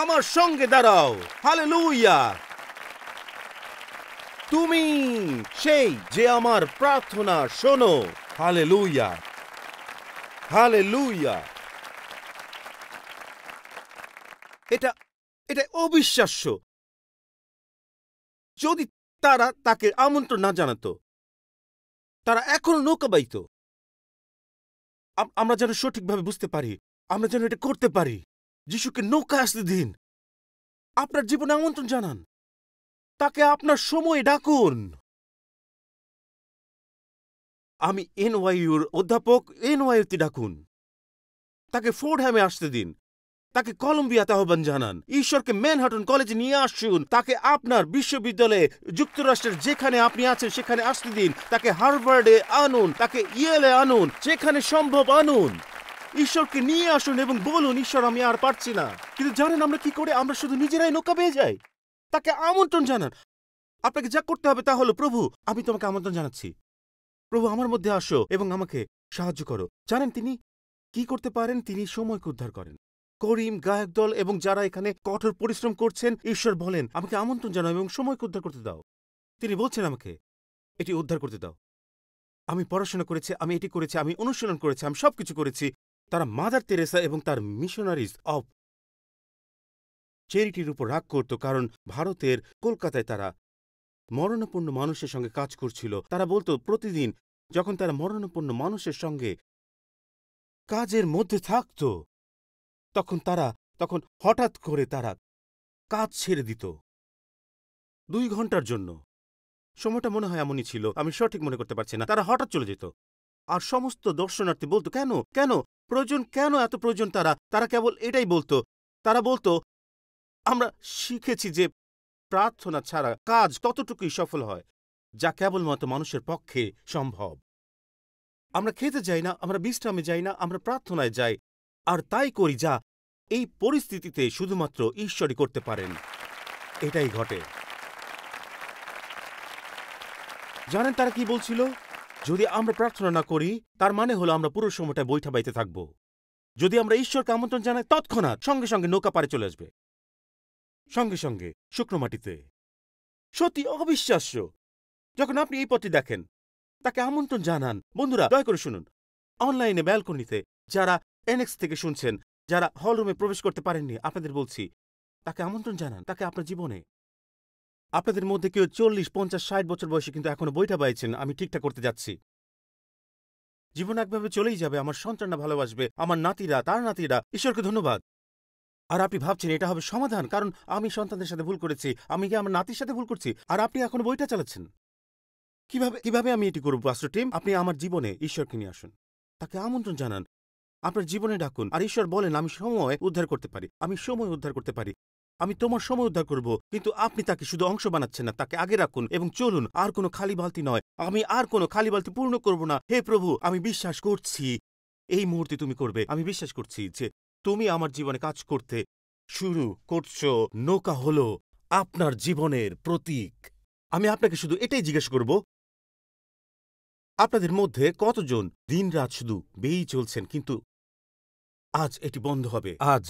আমার সঙ্গে দাঁড়াও। হালেলুয়া। তুমি সেই যে আমার প্রার্থনা শোনো। Hallelujah, hallelujah. এটা অবিশ্বাস্য। যদি তারা তাকে আমন্ত্রণ না জানাতো, তারা এখনো নৌকা বাইত। আমরা যেন সঠিকভাবে বুঝতে পারি, আমরা যেন এটা করতে পারি। যিশুকে নৌকায় আসতে দিন, আপনার জীবনে আমন্ত্রণ জানান, তাকে আপনার সময়ে ডাকুন। আমি এনওয়াইউর অধ্যাপক, এনওয়াইউতে ডাকুন। তাকে ফোর্ডহ্যামে আসতে দিন, তাকে কলম্বিয়াতে আহ্বান জানান। ঈশ্বরকে ম্যানহাটন কলেজে নিয়ে আসুন। তাকে আপনার বিশ্ববিদ্যালয়ে, যুক্তরাষ্ট্রের যেখানে আপনি আছেন সেখানে আসতে দিন। তাকে হার্ভার্ডে আনুন, তাকে ইয়েলে আনুন, যেখানে সম্ভব আনুন। ঈশ্বরকে নিয়ে আসুন এবং বলুন, ঈশ্বর, আমি আর পারছি না। কিন্তু জানেন আমরা কি করে? আমরা শুধু নিজেরাই নৌকা পেয়ে যাই। তাকে আমন্ত্রণ জানান। আপনাকে যা করতে হবে তা হলো, প্রভু, আমি তোমাকে আমন্ত্রণ জানাচ্ছি। প্রভু, আমার মধ্যে আসো এবং আমাকে সাহায্য করো। জানেন তিনি কি করতে পারেন? তিনি সময়কে উদ্ধার করেন। করিম, গায়ক দল এবং যারা এখানে কঠোর পরিশ্রম করছেন, ঈশ্বর বলেন, আমাকে আমন্ত্রণ জানাও এবং সময়কে উদ্ধার করতে দাও। তিনি বলছেন, আমাকে এটি উদ্ধার করতে দাও। আমি পড়াশোনা করেছি, আমি এটি করেছি, আমি অনুশীলন করেছি, আমি সবকিছু করেছি। তারা মাদার তেরেসা এবং তার মিশনারিজ অফ চ্যারিটির উপর রাগ করত, কারণ ভারতের কলকাতায় তারা মরণাপন্ন মানুষের সঙ্গে কাজ করছিল। তারা বলতো, প্রতিদিন যখন তারা মরণাপন্ন মানুষের সঙ্গে কাজের মধ্যে থাকত, তখন হঠাৎ করে তারা কাজ ছেড়ে দিত 2 ঘন্টার জন্য। সময়টা মনে হয় এমনই ছিল, আমি সঠিক মনে করতে পারছি না। তারা হঠাৎ চলে যেত। আর সমস্ত দর্শনার্থী বলতো, কেন কেন প্রয়োজন, কেন এত প্রয়োজন? তারা কেবল এটাই বলতো। তারা বলতো, আমরা শিখেছি যে প্রার্থনা ছাড়া কাজ ততটুকুই সফল হয়, যা কেবলমাত্র মানুষের পক্ষে সম্ভব। আমরা খেতে যাই না, আমরা বিশ্রামে যাই না, আমরা প্রার্থনায় যাই, আর তাই করি যা এই পরিস্থিতিতে শুধুমাত্র ঈশ্বরই করতে পারেন। এটাই ঘটে। জানেন তারা কি বলছিল? যদি আমরা প্রার্থনা না করি, তার মানে হলো আমরা পুরো সময়টা বৈঠা বাইতে থাকব। যদি আমরা ঈশ্বরকে আমন্ত্রণ জানাই, তৎক্ষণাৎ সঙ্গে সঙ্গে নৌকা পারে চলে আসবে, সঙ্গে সঙ্গে শুকনো মাটিতে। সত্যি অবিশ্বাস্য। যখন আপনি এই পথটি দেখেন, তাকে আমন্ত্রণ জানান। বন্ধুরা, দয়া করে শুনুন। অনলাইনে ব্যালকনিতে যারা এনএক্স থেকে শুনছেন, যারা হলরুমে প্রবেশ করতে পারেননি, আপনাদের বলছি, তাকে আমন্ত্রণ জানান। তাকে আপনার জীবনে। আপনাদের মধ্যে কেউ 40, 50, 60 বছর বয়সে কিন্তু এখনো বইটা বাইছেন, আমি ঠিকঠাক করতে যাচ্ছি। জীবন একভাবে চলেই যাবে। আমার সন্তানরা ভালোবাসবে, আমার নাতিরা, তার নাতিরা। ঈশ্বরকে ধন্যবাদ। আর আপনি ভাবছেন এটা হবে সমাধান, কারণ আমি সন্তানদের সাথে ভুল করেছি, আমি কি আমার নাতির সাথে ভুল করছি, আর আপনি এখনো বইটা চালাচ্ছেন। কিভাবে আমি এটি করব? পাস্টর টিম, আপনি আমার জীবনে ঈশ্বরকে নিয়ে আসুন, তাকে আমন্ত্রণ জানান, আপনার জীবনে ডাকুন। আর ঈশ্বর বলেন, আমি সময় উদ্ধার করতে পারি, আমি সময় উদ্ধার করতে পারি। আমি তোমার সময় উদ্ধার করব, কিন্তু আপনি তাকে শুধু অংশ বানাচ্ছেন না, তাকে আগে রাখুন এবং চলুন। আর কোনো খালি বালতি নয়, আমি আর কোনো খালি বালতি পূর্ণ করব না। হে প্রভু, আমি বিশ্বাস করছি এই মুহূর্তে তুমি করবে। আমি বিশ্বাস করছি যে তুমি আমার জীবনে কাজ করতে শুরু করছো। নৌকা হলো আপনার জীবনের প্রতীক। আমি আপনাকে শুধু এটাই জিজ্ঞেস করব, আপনাদের মধ্যে কতজন দিনরাত শুধু বেয়েই চলছেন, কিন্তু আজ এটি বন্ধ হবে। আজ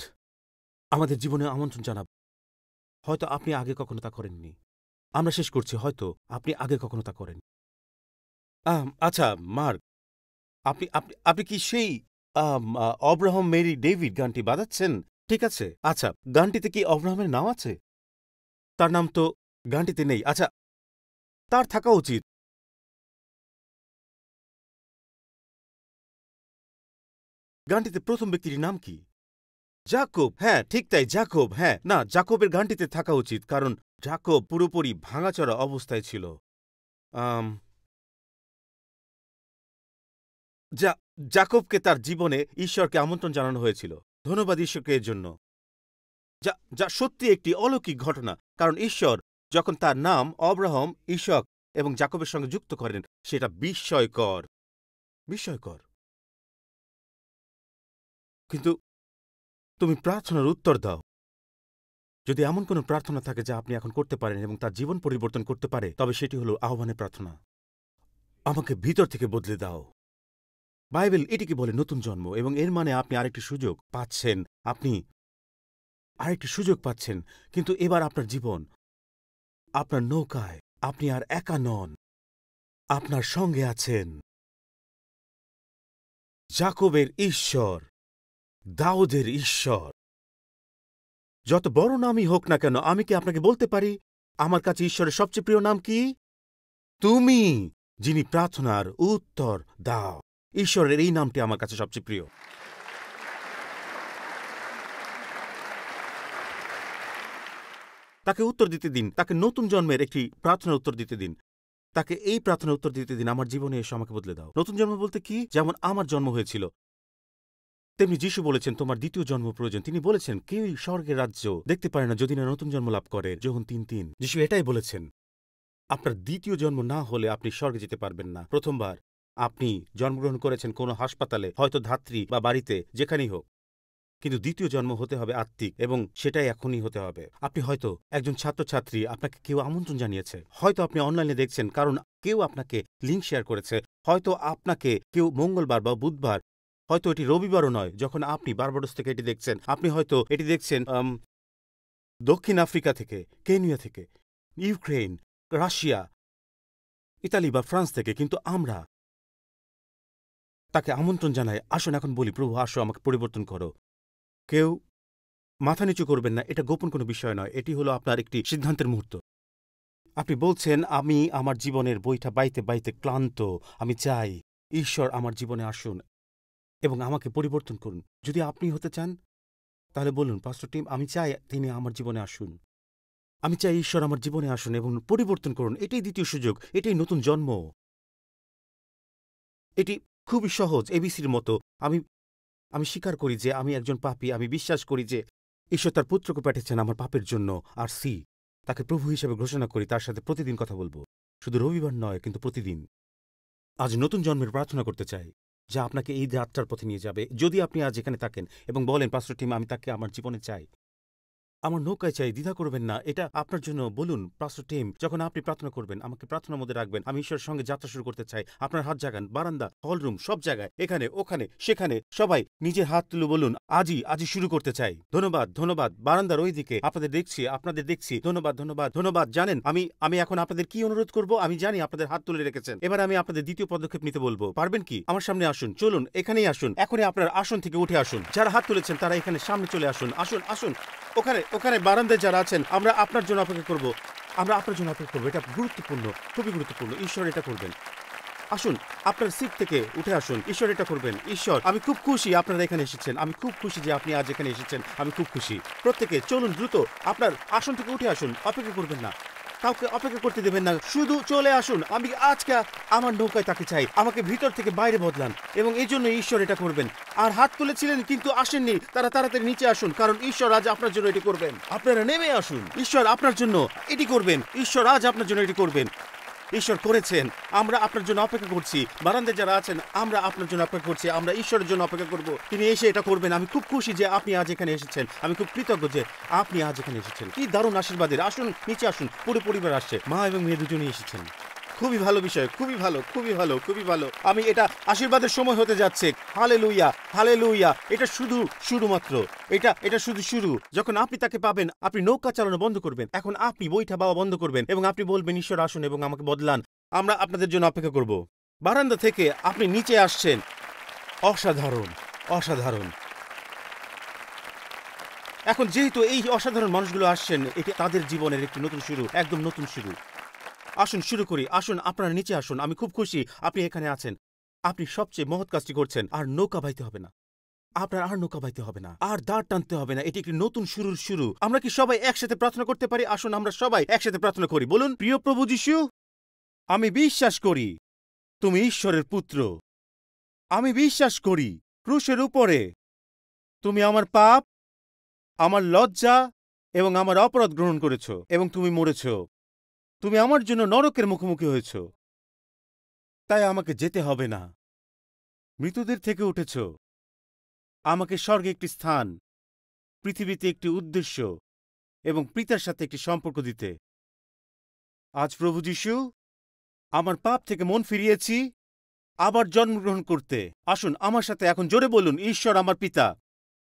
আমাদের জীবনে আমন্ত্রণ জানাব। হয়তো আপনি আগে কখনো তা করেননি। আমরা শেষ করছি, হয়তো আপনি আগে কখনো তা করেন। আচ্ছা মার্ক, আপনি আপনি আপনি কি সেই অব্রাহাম মেরি ডেভিড গানটি বাজাচ্ছেন? ঠিক আছে। আচ্ছা, গানটিতে কি অব্রাহামের নাম আছে? তার নাম তো গানটিতে নেই। আচ্ছা, তার থাকা উচিত। গানটিতে প্রথম ব্যক্তির নাম কি? জাকব। হ্যাঁ, ঠিক তাই, জাকব। হ্যাঁ, না, জাকবের গানটিতে থাকা উচিত, কারণ জাকব পুরোপুরি ভাঙাচড়া অবস্থায় ছিল। জাকবকে তার জীবনে ঈশ্বরকে আমন্ত্রণ জানানো হয়েছিল। ধন্যবাদ ঈশ্বরকে এর জন্য। যা যা সত্যি একটি অলৌকিক ঘটনা, কারণ ঈশ্বর যখন তার নাম অব্রাহাম, ঈশক এবং জাকবের সঙ্গে যুক্ত করেন, সেটা বিস্ময়কর। বিস্ময়কর। কিন্তু তুমি প্রার্থনার উত্তর দাও। যদি এমন কোনো প্রার্থনা থাকে যা আপনি এখন করতে পারেন এবং তার জীবন পরিবর্তন করতে পারে, তবে সেটি হল আহ্বানের প্রার্থনা। আমাকে ভিতর থেকে বদলে দাও। বাইবেল এটিকে বলে নতুন জন্ম, এবং এর মানে আপনি আরেকটি সুযোগ পাচ্ছেন। আপনি আরেকটি সুযোগ পাচ্ছেন, কিন্তু এবার আপনার জীবন, আপনার নৌকায় আপনি আর একা নন। আপনার সঙ্গে আছেন জাকবের ঈশ্বর, দাউদের ঈশ্বর। যত বড় নামই হোক না কেন, আমি কি আপনাকে বলতে পারি আমার কাছে ঈশ্বরের সবচেয়ে প্রিয় নাম কি? তুমি, যিনি প্রার্থনার উত্তর দাও। ঈশ্বরের এই নামটি আমার কাছে সবচেয়ে প্রিয়। তাকে উত্তর দিতে দিন, তাকে নতুন জন্মের একটি প্রার্থনার উত্তর দিতে দিন, তাকে এই প্রার্থনার উত্তর দিতে দিন, আমার জীবনে এসে আমাকে বদলে দাও। নতুন জন্ম বলতে কি? যেমন আমার জন্ম হয়েছিল, তেমনি যিশু বলেছেন তোমার দ্বিতীয় জন্ম প্রয়োজন। তিনি বলেছেন কেউই স্বর্গের রাজ্য দেখতে পারে না যদি না নতুন জন্ম লাভ করে। যোহন 3:3। যিশু এটাই বলেছেন, আপনার দ্বিতীয় জন্ম না হলে আপনি স্বর্গে যেতে পারবেন না। প্রথমবার আপনি জন্মগ্রহণ করেছেন কোনো হাসপাতালে, হয়তো ধাত্রী বা বাড়িতে, যেখানেই হোক, কিন্তু দ্বিতীয় জন্ম হতে হবে আত্মিক, এবং সেটাই এখনই হতে হবে। আপনি হয়তো একজন ছাত্রছাত্রী, আপনাকে কেউ আমন্ত্রণ জানিয়েছে, হয়তো আপনি অনলাইনে দেখছেন কারণ কেউ আপনাকে লিঙ্ক শেয়ার করেছে, হয়তো আপনাকে কেউ মঙ্গলবার বা বুধবার, হয়তো এটি রবিবারও নয় যখন আপনি বারবাডোস থেকে এটি দেখছেন, আপনি হয়তো এটি দেখছেন দক্ষিণ আফ্রিকা থেকে, কেনিয়া থেকে, ইউক্রেন, রাশিয়া, ইতালি বা ফ্রান্স থেকে, কিন্তু আমরা তাকে আমন্ত্রণ জানাই, আসুন এখন বলি, প্রভু আসো, আমাকে পরিবর্তন করো। কেউ মাথা নিচু করবেন না, এটা গোপন কোনো বিষয় নয়, এটি হলো আপনার একটি সিদ্ধান্তের মুহূর্ত। আপনি বলছেন আমি আমার জীবনের বইটা বাইতে বাইতে ক্লান্ত, আমি চাই ঈশ্বর আমার জীবনে আসুন এবং আমাকে পরিবর্তন করুন। যদি আপনি হতে চান তাহলে বলুন, পাস্টর টিম, আমি চাই তিনি আমার জীবনে আসুন, আমি চাই ঈশ্বর আমার জীবনে আসুন এবং পরিবর্তন করুন। এটাই দ্বিতীয় সুযোগ, এটাই নতুন জন্ম। এটি খুবই সহজ, এবিসির মতো। আমি স্বীকার করি যে আমি একজন পাপী, আমি বিশ্বাস করি যে ঈশ্বর তার পুত্রকে পাঠিয়েছেন আমার পাপের জন্য, আর তাকে প্রভু হিসেবে ঘোষণা করি, তার সাথে প্রতিদিন কথা বলবো, শুধু রবিবার নয় কিন্তু প্রতিদিন। আজ নতুন জন্মের প্রার্থনা করতে চাই, যা আপনাকে এই যাত্রার পথে নিয়ে যাবে। যদি আপনি আজ এখানে থাকেন এবং বলেন, পাস্টর টিম, আমি তাকে আমার জীবনে চাই, আমার নৌকায় চাই, দ্বিধা করবেন না, এটা আপনার জন্য। বলুন, পাস্টর টিম, যখন আপনি প্রার্থনা করবেন আমাকে প্রার্থনার মধ্যে রাখবেন, আমি ঈশ্বরের সঙ্গে যাত্রা শুরু করতে চাই। আপনার হাত জাগান, বারান্দা, হলরুম, সব জায়গায়, এখানে ওখানে সেখানে, সবাই নিজের হাত তুলে বলুন, আজই শুরু করতে চাই। ধন্যবাদ, ধন্যবাদ। বারান্দার ওই দিকে আপনাদের দেখছি। ধন্যবাদ, ধন্যবাদ, ধন্যবাদ। জানেন আমি এখন আপনাদের কি অনুরোধ করব? আমি জানি আপনাদের হাত তুলে রেখেছেন। এবার আমি আপনাদের দ্বিতীয় পদক্ষেপ নিতে বলবো। পারবেন কি? আমার সামনে আসুন, চলুন, এখানেই আসুন, এখনই আপনার আসন থেকে উঠে আসুন। যারা হাত তুলেছেন তারা এখানে সামনে চলে আসুন, আসুন, আসুন। ওখানে বারান্দায় যারা আছেন, আমরা আপনার জন্য অপেক্ষা করব, এটা গুরুত্বপূর্ণ, খুবই গুরুত্বপূর্ণ। ঈশ্বর এটা করবেন। আসুন, আপনার সিট থেকে উঠে আসুন, ঈশ্বর এটা করবেন। ঈশ্বর, আমি খুব খুশি আপনারা এখানে এসেছেন, আমি খুব খুশি যে আপনি আজ এখানে এসেছেন, আমি খুব খুশি। প্রত্যেকে চলুন, দ্রুত আপনার আসন থেকে উঠে আসুন, অপেক্ষা করবেন না। কাউকে অপেক্ষা করতে দেবেন না, শুধু চলে আসুন। আমি আজকে আমার নৌকায় তাকে চাই, আমাকে ভিতর থেকে বাইরে বদলান, এবং এই জন্য ঈশ্বর এটা করবেন। আর হাত তুলেছিলেন কিন্তু আসেননি, তারা তাড়াতাড়ি নিচে আসুন, কারণ ঈশ্বর আজ আপনার জন্য এটি করবেন। আপনারা নেমে আসুন, ঈশ্বর আপনার জন্য এটি করবেন, ঈশ্বর আজ আপনার জন্য এটি করবেন। ঈশ্বর করেছেন, আমরা আপনার জন্য অপেক্ষা করছি। বারান্দায় যারা আছেন, আমরা আপনার জন্য অপেক্ষা করছি, আমরা ঈশ্বরের জন্য অপেক্ষা করব, তিনি এসে এটা করবেন। আমি খুব খুশি যে আপনি আজ এখানে এসেছেন, আমি খুব কৃতজ্ঞ যে আপনি আজ এখানে এসেছেন। কি দারুণ আশীর্বাদের। আসুন নিচে আসুন, পুরো পরিবার আসছে, মা এবং মেয়ে দুজনেই এসেছেন। খুবই ভালো বিষয়, খুবই ভালো, খুবই ভালো, খুবই ভালো। আমি এটা আশীর্বাদের সময় হতে যাচ্ছে। Hallelujah, hallelujah. এটা শুধুমাত্র এটা শুরু। যখন আপনি তাকে পাবেন, আপনি নৌকা চালানো বন্ধ করবেন। এখন আপনি বইটা বাবা বন্ধ করবেন এবং আপনি বলবেন, ঈশ্বর আসুন এবং আমাকে বদলান, আমরা আপনাদের জন্য অপেক্ষা করব। বারান্দা থেকে আপনি নিচে আসছেন, অসাধারণ, অসাধারণ। এখন যেহেতু এই অসাধারণ মানুষগুলো আসছেন, এটি তাদের জীবনের একটি নতুন শুরু, একদম নতুন শুরু। আসুন শুরু করি, আসুন আপনারা নিচে আসুন। আমি খুব খুশি আপনি এখানে আছেন। আপনি সবচেয়ে মহৎ কাজটি করছেন। আর নৌকা বাইতে হবে না, আপনার আর নৌকা বাইতে হবে না, আর দাঁড় টানতে হবে না। এটি একটি নতুন শুরুর শুরু। আমরা কি সবাই একসাথে প্রার্থনা করতে পারি? আসুন আমরা সবাই একসাথে প্রার্থনা করি। বলুন, প্রিয় প্রভু যীশু, আমি বিশ্বাস করি তুমি ঈশ্বরের পুত্র। আমি বিশ্বাস করি ক্রুশের উপরে তুমি আমার পাপ, আমার লজ্জা এবং আমার অপরাধ গ্রহণ করেছ এবং তুমি মরেছ। তুমি আমার জন্য নরকের মুখোমুখি হয়েছ, তাই আমাকে যেতে হবে না। মৃতদের থেকে উঠেছ, আমাকে স্বর্গে একটি স্থান, পৃথিবীতে একটি উদ্দেশ্য এবং পিতার সাথে একটি সম্পর্ক দিতে। আজ প্রভু যীশু, আমার পাপ থেকে মন ফিরিয়েছি আবার জন্মগ্রহণ করতে। আসুন আমার সাথে এখন জোরে বলুন, ঈশ্বর আমার পিতা,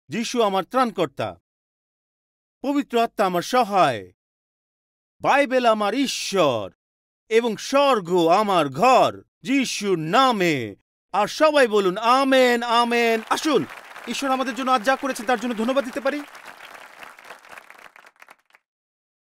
যীশু আমার ত্রাণকর্তা, পবিত্র আত্মা আমার সহায়, বাইবেল আমার ঈশ্বর এবং স্বর্গ আমার ঘর, যীশুর নামে। আর সবাই বলুন আমেন, আমেন। আসুন ঈশ্বর আমাদের জন্য আজ যা করেছেন তার জন্য ধন্যবাদ দিতে পারি।